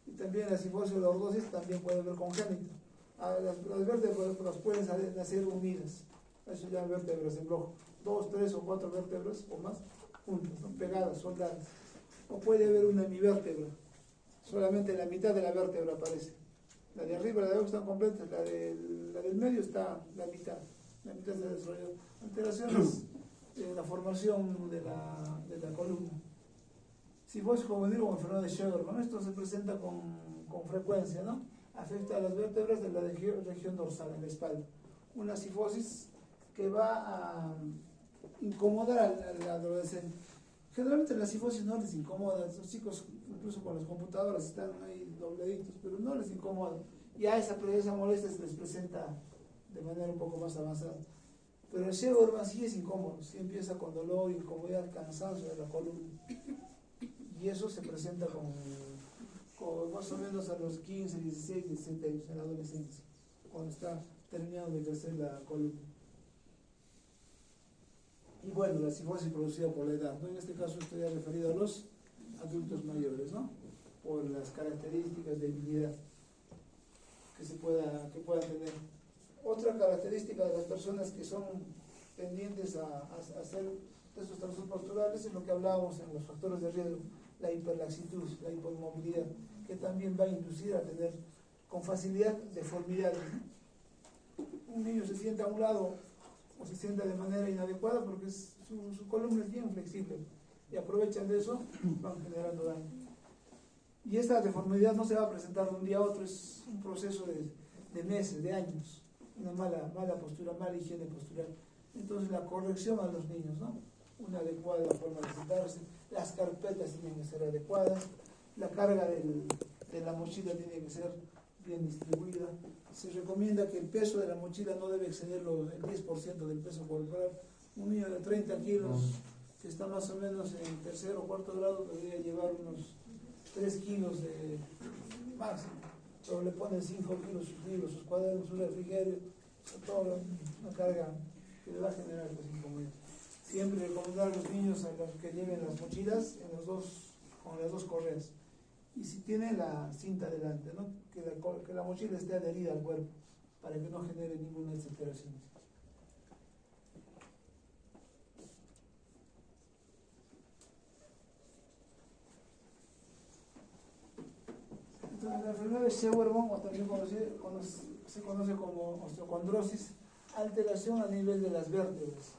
Y también la cifosis lordosis también puede haber congénita. Las vértebras pueden nacer unidas. Eso ya vértebras en bloque. 2, 3 o 4 vértebras o más juntas, ¿no? Pegadas, soldadas. O puede haber una hemivértebra. Solamente la mitad de la vértebra aparece. La de arriba y la de abajo están completas. La del medio está la mitad. La mitad se desarrolló. Alteraciones en la formación de la columna. Cifosis juvenil o enfermedad de Sjögren, esto se presenta con frecuencia, ¿no? Afecta a las vértebras de la región dorsal, en la espalda. Una cifosis que va a incomodar al adolescente. Generalmente la cifosis no les incomoda, los chicos incluso con las computadoras están ahí dobladitos, pero no les incomoda. Ya esa molestia se les presenta de manera un poco más avanzada. Pero el Sjögren sí es incómodo, sí empieza con dolor, incomodidad, cansancio de la columna. Y eso se presenta con más o menos a los 15, 16, 17 años en la adolescencia, cuando está terminando de crecer la columna. Y bueno, la cifosis producida por la edad, ¿no? En este caso estoy referido a los adultos mayores, ¿no? Por las características de debilidad que puedan tener. Otra característica de las personas que son tendientes a hacer estos trastornos posturales es lo que hablábamos en los factores de riesgo, la hiperlaxitud, la hipomovilidad, que también va a inducir a tener con facilidad deformidades, ¿no? Un niño se sienta a un lado o se sienta de manera inadecuada porque su columna es bien flexible y aprovechan de eso, van generando daño. Y esta deformidad no se va a presentar de un día a otro, es un proceso de meses, de años, una mala postura, mala higiene postural. Entonces la corrección a los niños, ¿no? Una adecuada forma de sentarse, las carpetas tienen que ser adecuadas, la carga de la mochila tiene que ser bien distribuida. Se recomienda que el peso de la mochila no debe exceder el 10% del peso corporal. Un niño de 30 kilos que está más o menos en tercer o cuarto grado debería llevar unos 3 kilos de máximo, pero le ponen 5 kilos sus libros, sus cuadernos, su refrigerio, toda una carga que le va a generar incomodidad. Siempre recomendar a los niños que lleven las mochilas con las dos correas. Y si tiene la cinta delante, ¿no? Que la mochila esté adherida al cuerpo para que no genere ninguna alteración. Entonces, la enfermedad de Sjögren, o también se conoce como osteocondrosis, alteración a nivel de las vértebras.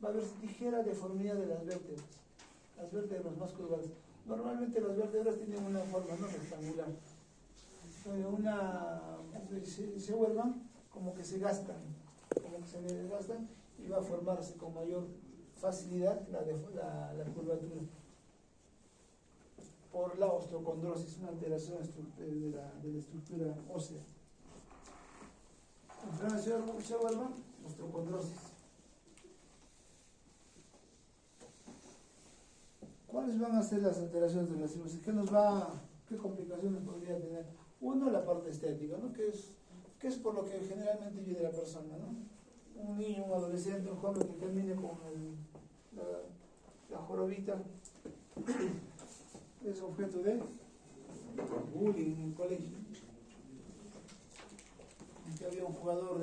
Va a haber ligera deformidad de las vértebras más curvadas. Normalmente las vértebras tienen una forma no rectangular. Se vuelvan como que se desgastan y va a formarse con mayor facilidad la curvatura por la osteocondrosis, una alteración de la estructura ósea. Enfermedad de Sjögren, osteocondrosis. ¿Cuáles van a ser las alteraciones de la cifosis? ¿Qué complicaciones podría tener? Uno, la parte estética, ¿no? Que es por lo que generalmente vive la persona, ¿no? Un niño, un adolescente, un joven que termine con la jorobita es objeto de bullying en el colegio. Aquí había un jugador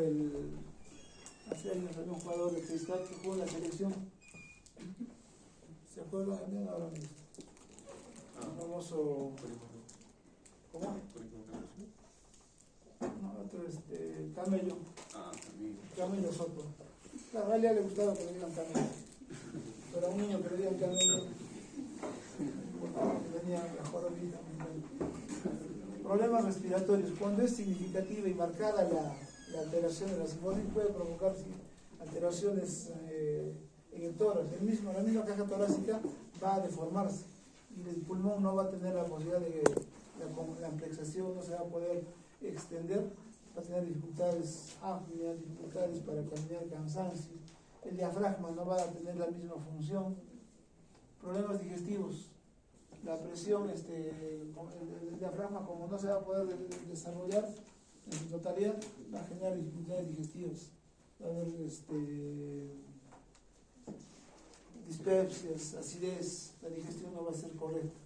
hace años había un jugador de Cristal que jugó en la selección ¿Se acuerdan? Ahora mismo. El famoso, ¿cómo? No, otro Camello. También. Camello Soto. Claro, a él le gustaba que le digan Camello. Pero a un niño que le digan Camello, porque tenía la jorobita. Problemas respiratorios. Cuando es significativa y marcada la alteración de la sifosis, puede provocar alteraciones en el tórax. La misma caja torácica va a deformarse y el pulmón no va a tener la posibilidad de la amplexación, no se va a poder extender, va a tener dificultades amplias, dificultades para caminar, cansancio. El diafragma no va a tener la misma función. Problemas digestivos. La presión, el diafragma, como no se va a poder desarrollar en su totalidad, va a generar dificultades digestivas. Va a haber dispepsias, acidez, la digestión no va a ser correcta.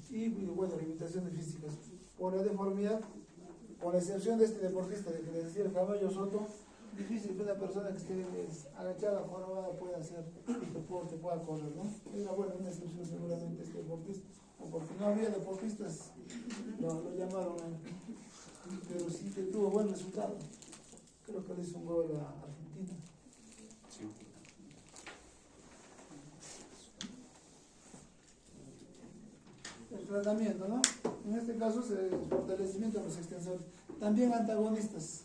Y bueno, limitaciones físicas. Por la deformidad, con la excepción de este deportista de que les decía el Camello Soto, difícil que una persona que esté agachada, jorobada, pueda hacer deporte, pueda correr, ¿no? Era bueno, una excepción seguramente este deportista, o porque no había deportistas, lo llamaron, pero sí que tuvo buen resultado. Creo que le hizo un gol a Argentina. Sí. El tratamiento, ¿no? En este caso es el fortalecimiento de los extensores. También antagonistas.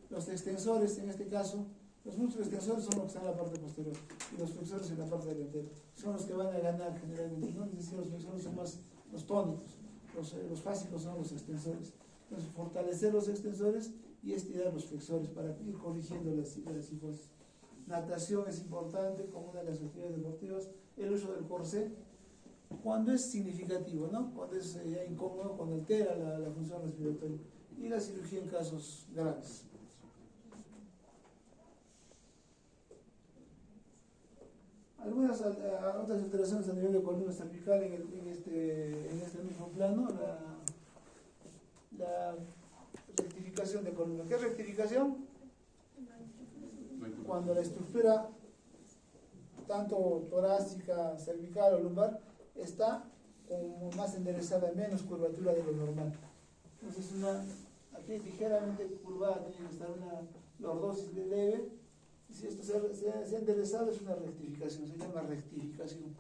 Los extensores, en este caso, los músculos extensores son los que están en la parte posterior y los flexores en la parte delantera. Son los que van a ganar generalmente, ¿no? Es decir, los flexores son más los tónicos, los fásicos son los extensores. Entonces, fortalecer los extensores y estirar los flexores para ir corrigiendo la sifosis. Natación es importante como una de las actividades deportivas. El uso del corsé, cuando es significativo, ¿no? Cuando es ya incómodo, cuando altera la función respiratoria. Y la cirugía en casos graves. Algunas otras alteraciones a nivel de columna cervical en este mismo plano, la rectificación de columna. ¿Qué rectificación? Cuando la estructura, tanto torácica, cervical o lumbar, está como más enderezada, menos curvatura de lo normal. Entonces, aquí ligeramente curvada, tiene que estar una lordosis leve. Si esto se ha enderezado, es una rectificación, se llama rectificación.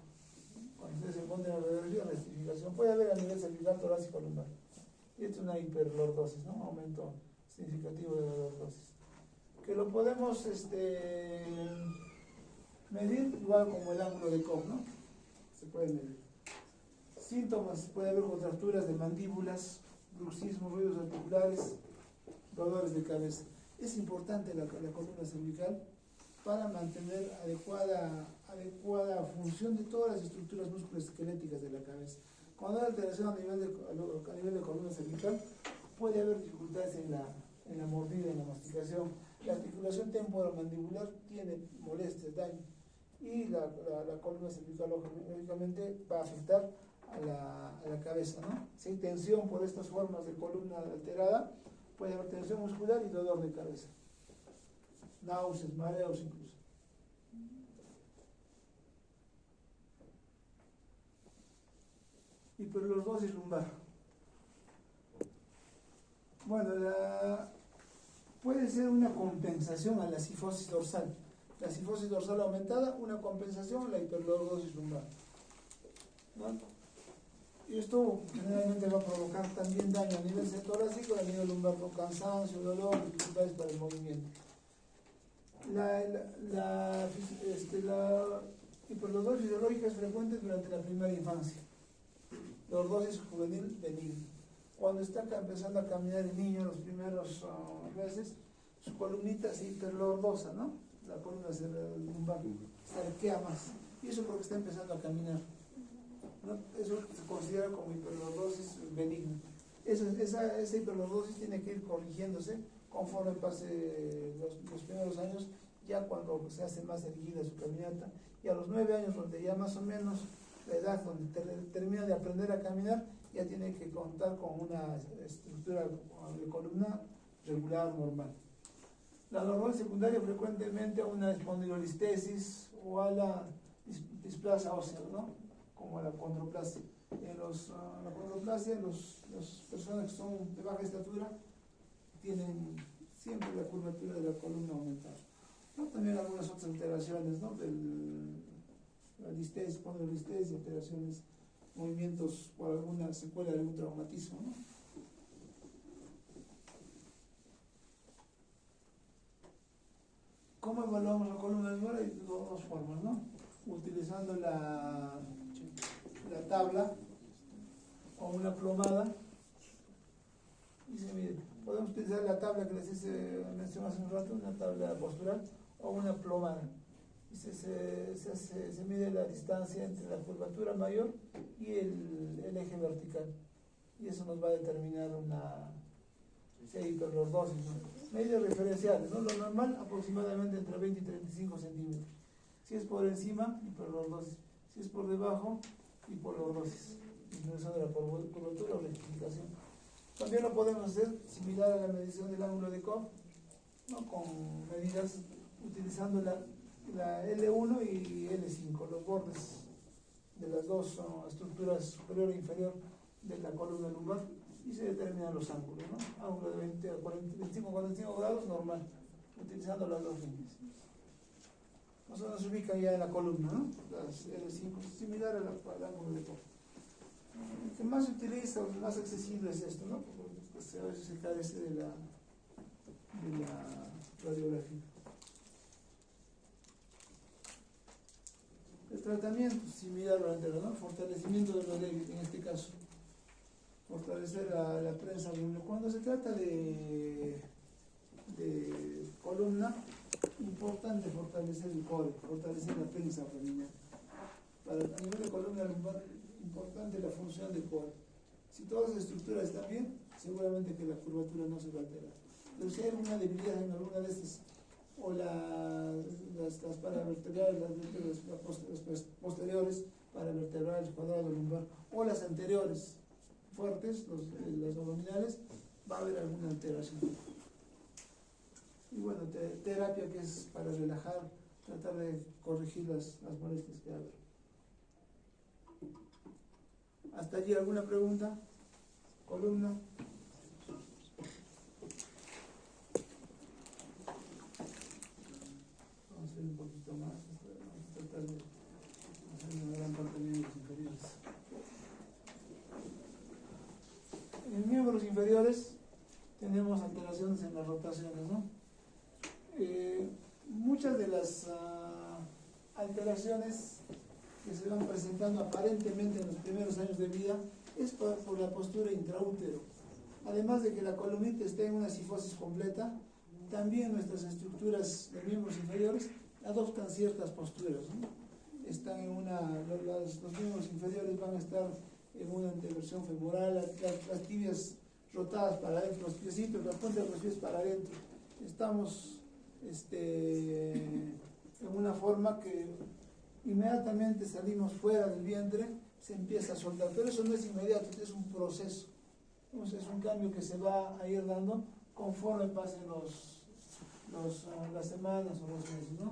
Cuando ustedes se ponen a radiografía, rectificación. Puede haber a nivel cervical, torácico, lumbar. Y esto es una hiperlordosis, ¿no? Aumento significativo de la lordosis. Que lo podemos medir igual como el ángulo de Koch, ¿no? Se puede medir. Síntomas: puede haber contracturas de mandíbulas, bruxismo, ruidos articulares, dolores de cabeza. Es importante la columna cervical para mantener adecuada función de todas las estructuras musculoesqueléticas de la cabeza. Cuando hay alteración a nivel de columna cervical, puede haber dificultades en la mordida, en la masticación. La articulación temporomandibular tiene molestias, daño. Y la columna cervical, lógicamente, va a afectar a la cabeza, ¿no? Si hay tensión por estas formas de columna alterada, puede haber tensión muscular y dolor de cabeza. Náuseas, mareos incluso. Hiperlordosis lumbar. Bueno, puede ser una compensación a la sifosis dorsal. La sifosis dorsal aumentada, una compensación a la hiperlordosis lumbar, ¿no? Y esto generalmente va a provocar también daño a nivel torácico, a nivel lumbar, con cansancio, dolor, dificultades para el movimiento. La hiperlordosis fisiológica es frecuente durante la primera infancia. Lordosis juvenil benigna. Cuando está empezando a caminar el niño, los primeros meses, su columnita se hiperlordosa, ¿no? La columna lumbar se arquea más. Y eso porque está empezando a caminar, ¿no? Eso se considera como hiperlordosis benigna. Esa hiperlordosis tiene que ir corrigiéndose conforme pase los primeros años, ya cuando se hace más erguida su caminata, y a los 9 años, donde ya más o menos la edad donde termina de aprender a caminar, ya tiene que contar con una estructura de columna regular, normal. La normal secundaria frecuentemente a una espondilolistesis o a la displasia ósea, ¿no? Como la condroplasia. La condroplasia, las personas que son de baja estatura tienen siempre la curvatura de la columna aumentada. ¿No? También algunas otras alteraciones, ¿no? La listesis, espondilolistesis, alteraciones, movimientos por alguna secuela de algún traumatismo, ¿no? ¿Cómo evaluamos la columna lumbar? Hay dos formas, ¿no? Utilizando la tabla o una plomada. Y se mide. Podemos utilizar la tabla que les mencioné hace un rato, una tabla postural, o una plomada. Y se mide la distancia entre la curvatura mayor y el eje vertical. Y eso nos va a determinar si hay hiperlordosis, ¿no? Medidas referenciales, ¿no? Lo normal aproximadamente entre 20 y 35 centímetros. Si es por encima, hiperlordosis. Si es por debajo, hipoliordosis. Disminución de la curvatura o rectificación. También lo podemos hacer similar a la medición del ángulo de Cobb, ¿no? Con medidas utilizando la L1 y L5, los bordes de las dos estructuras superior e inferior de la columna lumbar, y se determinan los ángulos, ¿no? Ángulo de 20 a 25 a 45 grados normal, utilizando las dos líneas. Nosotros nos ubican ya en la columna, ¿no? Las L5, similar al ángulo de Cobb. El que más se utiliza, el más accesible es esto, ¿no? Porque pues, a veces se carece de la radiografía. El tratamiento similar al anterior, ¿no? Fortalecimiento de los débiles, en este caso. Fortalecer la prensa lumbar. Cuando se trata de columna, importante fortalecer el core, fortalecer la prensa abdominal. A nivel de columna lumbar, importante la función del core. Si todas las estructuras están bien, seguramente que la curvatura no se va a alterar. Pero si hay alguna debilidad en alguna de estas, o las paravertebrales, las posteriores paravertebrales, cuadrado lumbar, o las anteriores fuertes, las abdominales, va a haber alguna alteración. Y bueno, terapia que es para relajar, tratar de corregir las molestias que hay. ¿Hasta allí alguna pregunta? ¿Columna? Vamos a ver un poquito más. Vamos a tratar de hacer una gran parte de miembros inferiores. En miembros inferiores tenemos alteraciones en las rotaciones, ¿no? Muchas de las alteraciones que se van presentando aparentemente en los primeros años de vida es por la postura intraútero. Además de que la columnita esté en una cifosis completa, también nuestras estructuras de miembros inferiores adoptan ciertas posturas, ¿no? Están en los miembros inferiores van a estar en una anteversión femoral, las tibias rotadas para adentro, los piecitos, la punta de los pies para adentro. Estamos en una forma que inmediatamente salimos fuera del vientre, se empieza a soltar, pero eso no es inmediato, es un proceso. Entonces es un cambio que se va a ir dando conforme pasen las semanas o los meses, ¿no?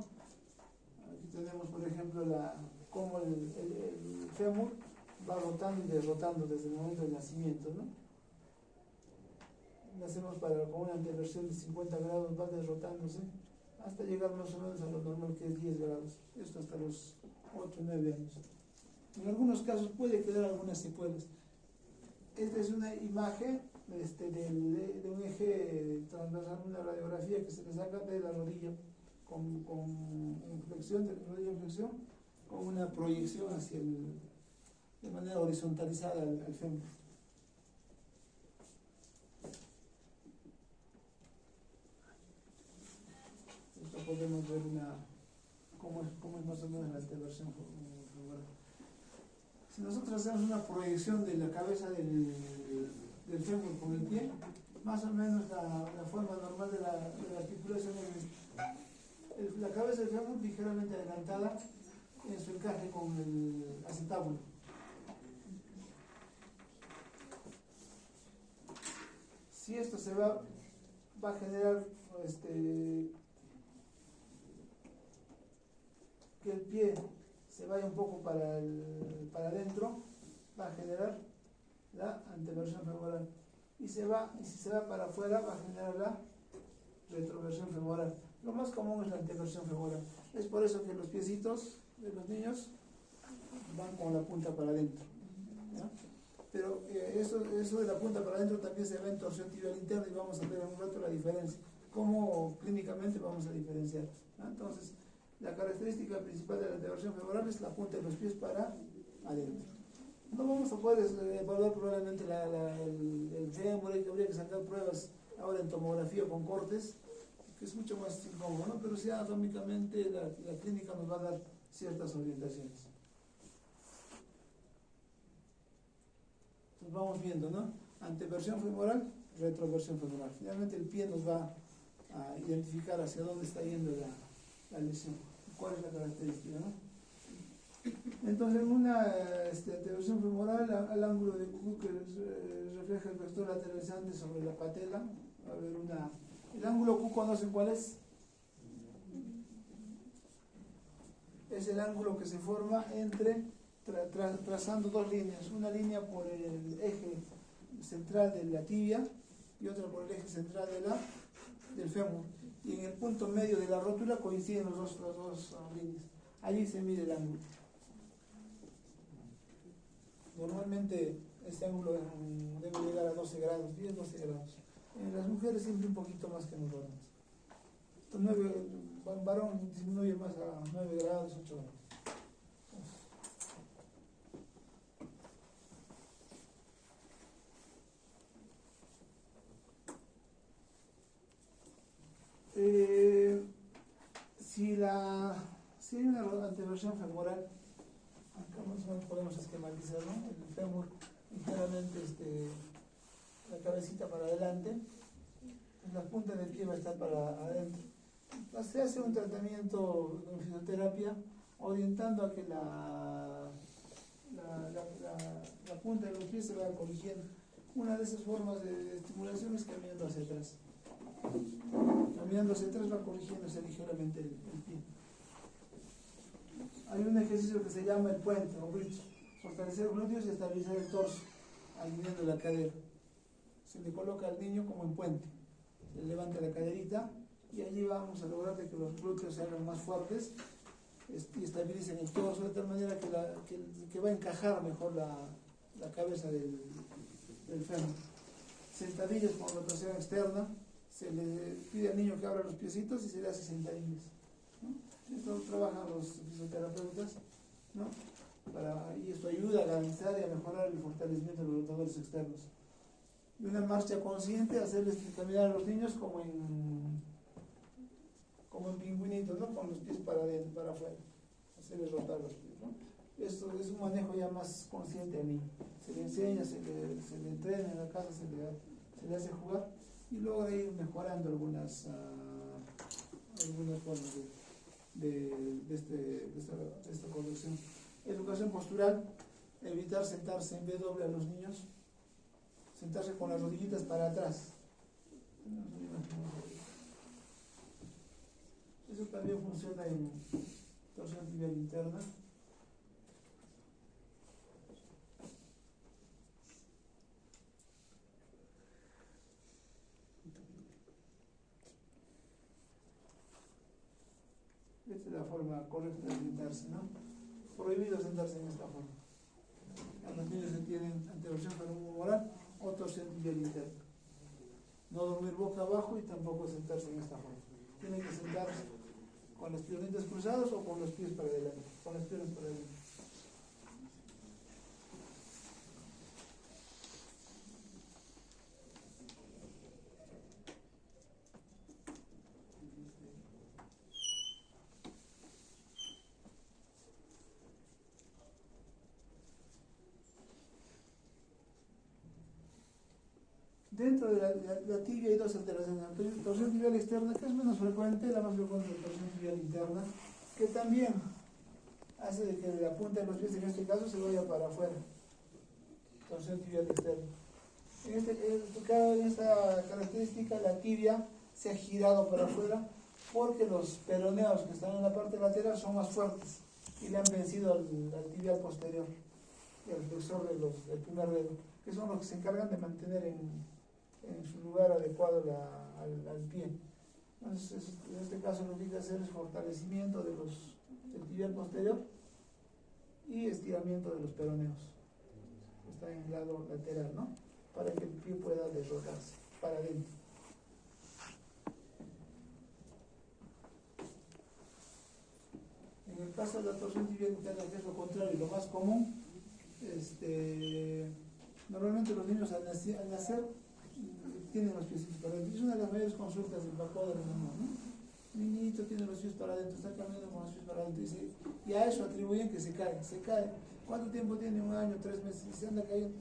Aquí tenemos, por ejemplo, cómo el fémur va rotando y derrotando desde el momento del nacimiento, ¿no? Nacemos con una anteversión de 50 grados, va derrotándose hasta llegar más o menos a lo normal, que es 10 grados. Esto hasta los 8 o 9 años. En algunos casos puede quedar algunas secuelas. Esta es una imagen de un eje transversal, una radiografía que se le saca de la rodilla con flexión, de rodilla en flexión, con una proyección de manera horizontalizada al fémur. Esto podemos ver cómo es más o menos la anteversión femoral. Si nosotros hacemos una proyección de la cabeza del fémur con el pie, más o menos la forma normal de la articulación es la cabeza del fémur ligeramente adelantada en su encaje con el acetábulo. Si esto se va va a generar que el pie se vaya un poco para adentro, va a generar la anteversión femoral. Y si se va para afuera, va a generar la retroversión femoral. Lo más común es la anteversión femoral. Es por eso que los piecitos de los niños van con la punta para adentro, ¿ya? Pero eso de la punta para adentro también se ve en torsión tibial interna y vamos a ver en un rato la diferencia. ¿Cómo clínicamente vamos a diferenciar? ¿No? Entonces, la característica principal de la anteversión femoral es la punta de los pies para adentro. No vamos a poder evaluar probablemente el fémur, habría que sacar pruebas ahora en tomografía con cortes, que es mucho más incómodo, ¿no? Pero sí anatómicamente la clínica nos va a dar ciertas orientaciones. Entonces vamos viendo, ¿no? Anteversión femoral, retroversión femoral. Finalmente el pie nos va a identificar hacia dónde está yendo la lesión, cuál es la característica, ¿no? Entonces, en una anteversión femoral, al ángulo de Q que refleja el vector lateralizante sobre la patela, va a haber el ángulo Q, ¿conocen cuál es? Es el ángulo que se forma entre trazando dos líneas, una línea por el eje central de la tibia y otra por el eje central del fémur, y en el punto medio de la rótula coinciden las dos líneas. Allí se mide el ángulo. Normalmente este ángulo debe llegar a 12 grados, 10-12 grados. En las mujeres siempre un poquito más que en los varones. El varón disminuye más a 9 grados, 8 grados. Si hay una anteversión femoral, acá más o menos podemos esquematizar, ¿no? El fémur ligeramente la cabecita para adelante, la punta del pie va a estar para adentro. Se hace un tratamiento con fisioterapia orientando a que la punta de los pies se vaya corrigiendo. Una de esas formas de estimulación es caminando hacia atrás. Caminando hacia atrás va corrigiéndose ligeramente el pie. Hay un ejercicio que se llama el puente o bridge, fortalecer glúteos y estabilizar el torso, alineando la cadera. Se le coloca al niño como en puente, se levanta la caderita y allí vamos a lograr de que los glúteos se hagan más fuertes y estabilicen el torso de tal manera que va a encajar mejor la cabeza del fémur. Sentadillas con rotación externa, se le pide al niño que abra los piecitos y se le hace sentadillas, ¿no? Esto trabajan los fisioterapeutas, ¿no? Y esto ayuda a garantizar y a mejorar el fortalecimiento de los rotadores externos. Y una marcha consciente, hacerles caminar a los niños como en pingüinitos, ¿no? Con los pies para adentro, para afuera, hacerles rotar los pies, ¿no? Esto es un manejo ya más consciente al niño. Se le enseña, se le entrena en la casa, se le hace jugar y logra ir mejorando algunas formas de esta conducción. Educación postural, evitar sentarse en W a los niños, sentarse con las rodillitas para atrás. Eso también funciona en torsión tibial interna. Esta es la forma correcta de sentarse, ¿no? Prohibido sentarse en esta forma. A los niños que tienen anteversión femoral o torsión tibial interna. No dormir boca abajo y tampoco sentarse en esta forma. Tienen que sentarse con las piernitas cruzadas o con los pies para adelante. Con las piernas para adelante. Dentro de la tibia hay dos alteraciones, la torsión tibial externa, que es menos frecuente, la más frecuente es la torsión tibial interna, que también hace de que la punta de los pies en este caso se vaya para afuera. Torsión tibial externa. En esta característica la tibia se ha girado para afuera porque los peroneos que están en la parte lateral son más fuertes y le han vencido al tibial posterior y al flexor del primer dedo, que son los que se encargan de mantener en su lugar adecuado al pie. Entonces, en este caso lo que hay que hacer es fortalecimiento del tibial posterior y estiramiento de los peroneos, que están en el lado lateral, ¿no? Para que el pie pueda deslocarse para adentro. En el caso de la torsión tibial interna, que es lo contrario, lo más común, normalmente los niños al nacer tienen los pies para adentro. Es una de las mayores consultas del papá de la mamá, ¿no? Niñito tiene los pies para adentro, está caminando con los pies para adentro, y a eso atribuyen que se cae. ¿Cuánto tiempo tiene? 1 año, 3 meses, y se anda cayendo.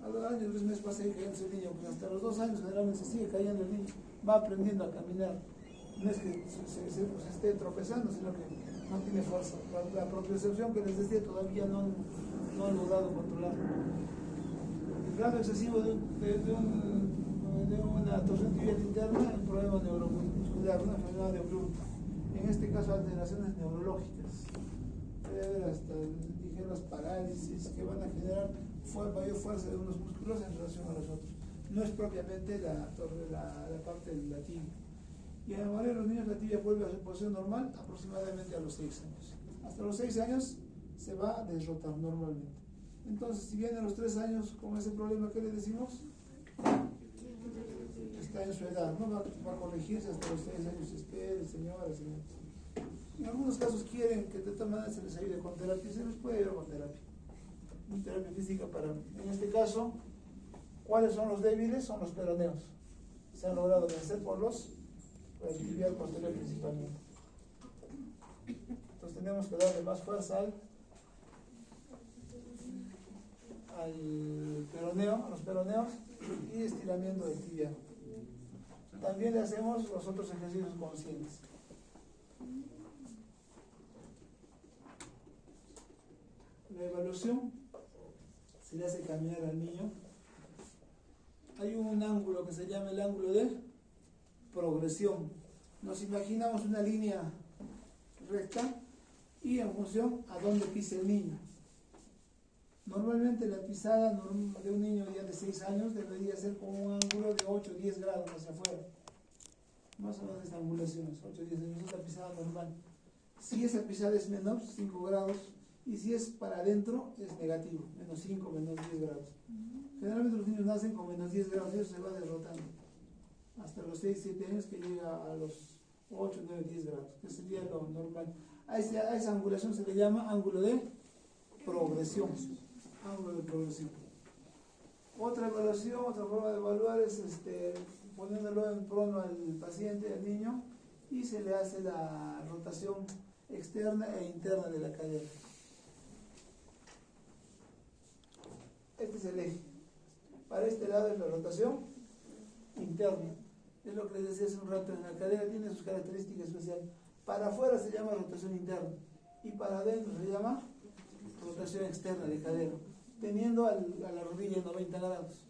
A los años, 3 meses va a seguir cayendo el niño, porque hasta los 2 años generalmente se sigue cayendo el niño, va aprendiendo a caminar. No es que se esté tropezando, sino que no tiene fuerza. La propiocepción que les decía todavía no han logrado controlar. El grado excesivo de una torsión tibial interna es un problema neuromuscular, una enfermedad de Oblum. En este caso, alteraciones neurológicas. Puede haber hasta ligeras parálisis que van a generar mayor fuerza de unos músculos en relación a los otros. No es propiamente la parte de la tibia. Y en la mayoría de los niños la tibia vuelve a su posición normal aproximadamente a los 6 años. Hasta los 6 años se va a desrotar normalmente. Entonces, si viene a los 3 años con ese problema, ¿qué le decimos? Está en su edad, no va a corregirse hasta los 6 años. Espere, señoras. En algunos casos quieren que de todas maneras se les ayude con terapia, se les puede ayudar con terapia. Una terapia física en este caso, ¿cuáles son los débiles? Son los peroneos. Se han logrado vencer por el tibial posterior principalmente. Entonces tenemos que darle más fuerza a los peroneos y estiramiento del tibial. También le hacemos los otros ejercicios conscientes. La evaluación se le hace caminar al niño. Hay un ángulo que se llama el ángulo de progresión. Nos imaginamos una línea recta y en función a dónde pisa el niño. Normalmente la pisada de un niño ya de 6 años debería ser con un ángulo de 8 o 10 grados hacia afuera. Más o menos esta angulación es 8 o 10 grados, es la pisada normal. Si esa pisada es menor, 5 grados, y si es para adentro, es negativo, menos 5, menos 10 grados. Generalmente los niños nacen con menos 10 grados y eso se va derrotando hasta los 6, 7 años, que llega a los 8, 9, 10 grados, que sería lo normal. A esa angulación se le llama ángulo de progresión. Ángulo de progresión. Otra evaluación, otra forma de evaluar es poniéndolo en prono al paciente, al niño, y se le hace la rotación externa e interna de la cadera. Este es el eje. Para este lado es la rotación interna. Es lo que les decía hace un rato, en la cadera tiene sus características especiales. Para afuera se llama rotación interna y para adentro se llama rotación externa de cadera, teniendo a la rodilla en 90 grados.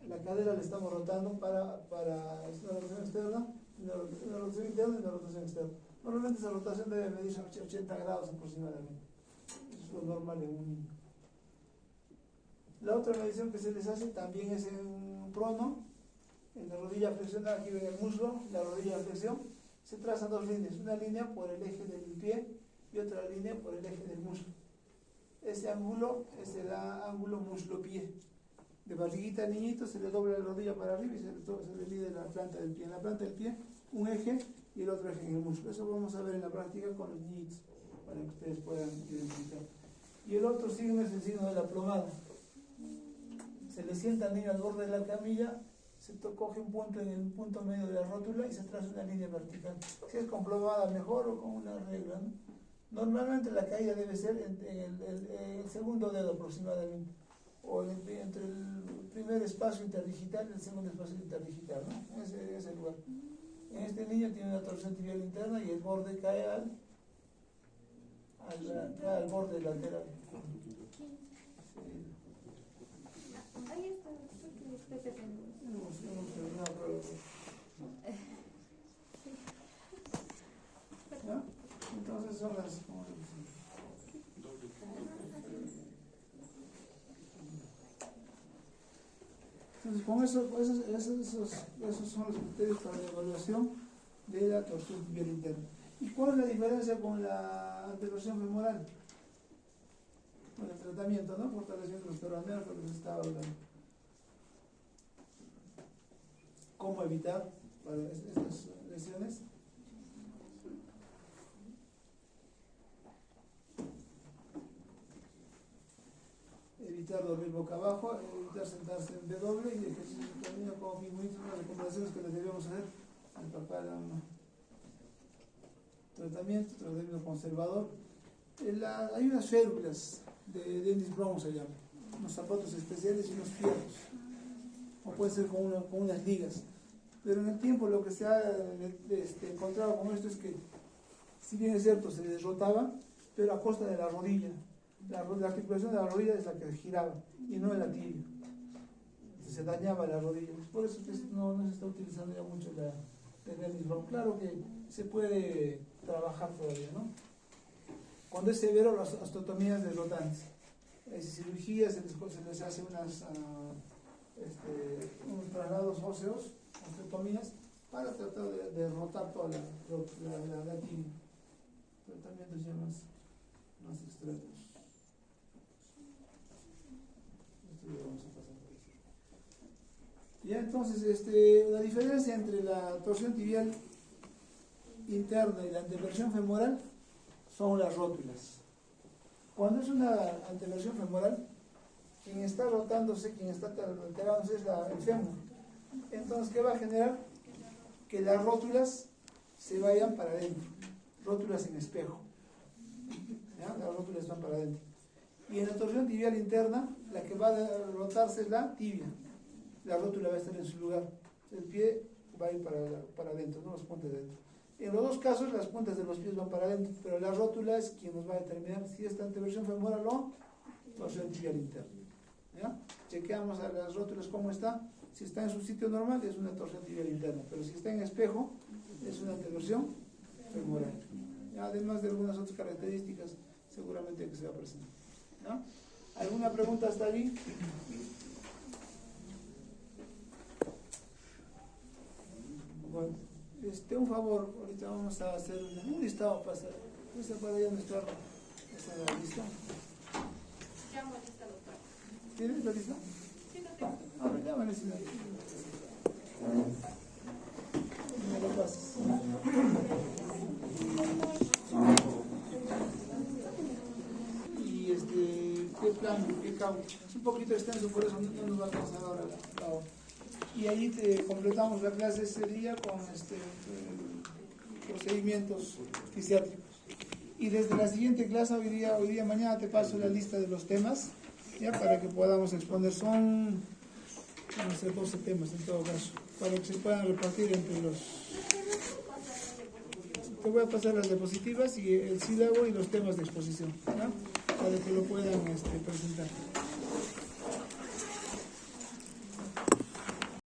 La cadera la estamos rotando para es una rotación externa, una rotación interna y una rotación externa. Normalmente esa rotación debe medirse 80 grados aproximadamente. Eso es lo normal en un niño. La otra medición que se les hace también es en prono, en la rodilla flexionada, aquí ven el muslo, la rodilla en flexión. Se trazan 2 líneas, una línea por el eje del pie y otra línea por el eje del muslo. Ese ángulo es el ángulo muslo-pie. De barriguita al niñito se le dobla la rodilla para arriba y se le mide la planta del pie. En la planta del pie, un eje y el otro eje en el muslo. Eso vamos a ver en la práctica con los niñitos, para que ustedes puedan identificar. Y el otro signo es el signo de la plomada. Se le sienta al niño al borde de la camilla, se coge un punto en el punto medio de la rótula y se traza una línea vertical. Si es con plomada mejor o con una regla, ¿no? Normalmente la caída debe ser en el segundo dedo aproximadamente, o entre el primer espacio interdigital y el segundo espacio interdigital, ¿no? Ese lugar. En este niño tiene una torsión tibial interna y el borde cae al borde lateral. Sí. Ahí está, Hemos terminado, creo. ¿Ya? Entonces son las... Entonces, con esos son los criterios para la evaluación de la torsión tibial interna. ¿Y cuál es la diferencia con la anteversión femoral? Con el tratamiento, ¿no? Fortalecimiento de los peroneos, lo que se estaba hablando. ¿Cómo evitar para estas lesiones? Evitar dormir boca abajo, evitar sentarse en W y ejercicio de camino como pingüinitos, las recomendaciones que les debemos hacer al papá de la mamá. Tratamiento conservador. Hay unas férulas de Dennis Brown, se llama, unos zapatos especiales y unos fierros, o puede ser con unas ligas. Pero en el tiempo lo que se ha encontrado con esto es que, si bien es cierto, se derrotaba, pero a costa de la rodilla. La articulación de la rodilla es la que giraba y no de la tibia. Se dañaba la rodilla. Por eso que no se está utilizando ya mucho la Dennis Brown. Claro que se puede trabajar todavía, ¿no? Cuando es severo, las osteotomías de rotantes. Cirugías, se les hace unos traslados óseos, osteotomías, para tratar de rotar toda la tibia. Tratamientos ya más extremos. Esto ya vamos a pasar por eso. Ya entonces, la diferencia entre la torsión tibial interna y la anteversión femoral son las rótulas. Cuando es una anteversión femoral, quien está rotándose, quien está alterándose es el fémur. Entonces, ¿qué va a generar? Que las rótulas se vayan para adentro, rótulas en espejo. ¿Ya? Las rótulas van para adentro. Y en la torsión tibial interna, la que va a rotarse es la tibia. La rótula va a estar en su lugar. El pie va a ir para adentro, no los puntas de adentro. En los dos casos, las puntas de los pies van para adentro, pero la rótula es quien nos va a determinar si esta anteversión femoral o torsión tibial interna. ¿Ya? Chequeamos a las rótulas cómo está. Si está en su sitio normal, es una torsión tibial interna, pero si está en espejo, es una anteversión femoral. ¿Ya? Además de algunas otras características, seguramente que se va a presentar. ¿Ya? ¿Alguna pregunta hasta allí? Bueno, un favor, ahorita vamos a hacer un listado para hacer. ¿Esta para allá nuestra la lista? Llamo lista, doctor. ¿Tienes la lista? Sí, no tengo. A ver, llámale si no. Me lo pasas. Y ¿qué plan? ¿Qué cabo? Es un poquito extenso, por eso no nos va a alcanzar ahora la hora. Y ahí completamos la clase ese día con procedimientos fisiátricos. Y desde la siguiente clase, hoy día, mañana te paso la lista de los temas, ya para que podamos exponer. Son, no sé, 12 temas en todo caso, para que se puedan repartir entre los... Te voy a pasar las diapositivas y el sílabo y los temas de exposición, ¿no? Para que lo puedan presentar.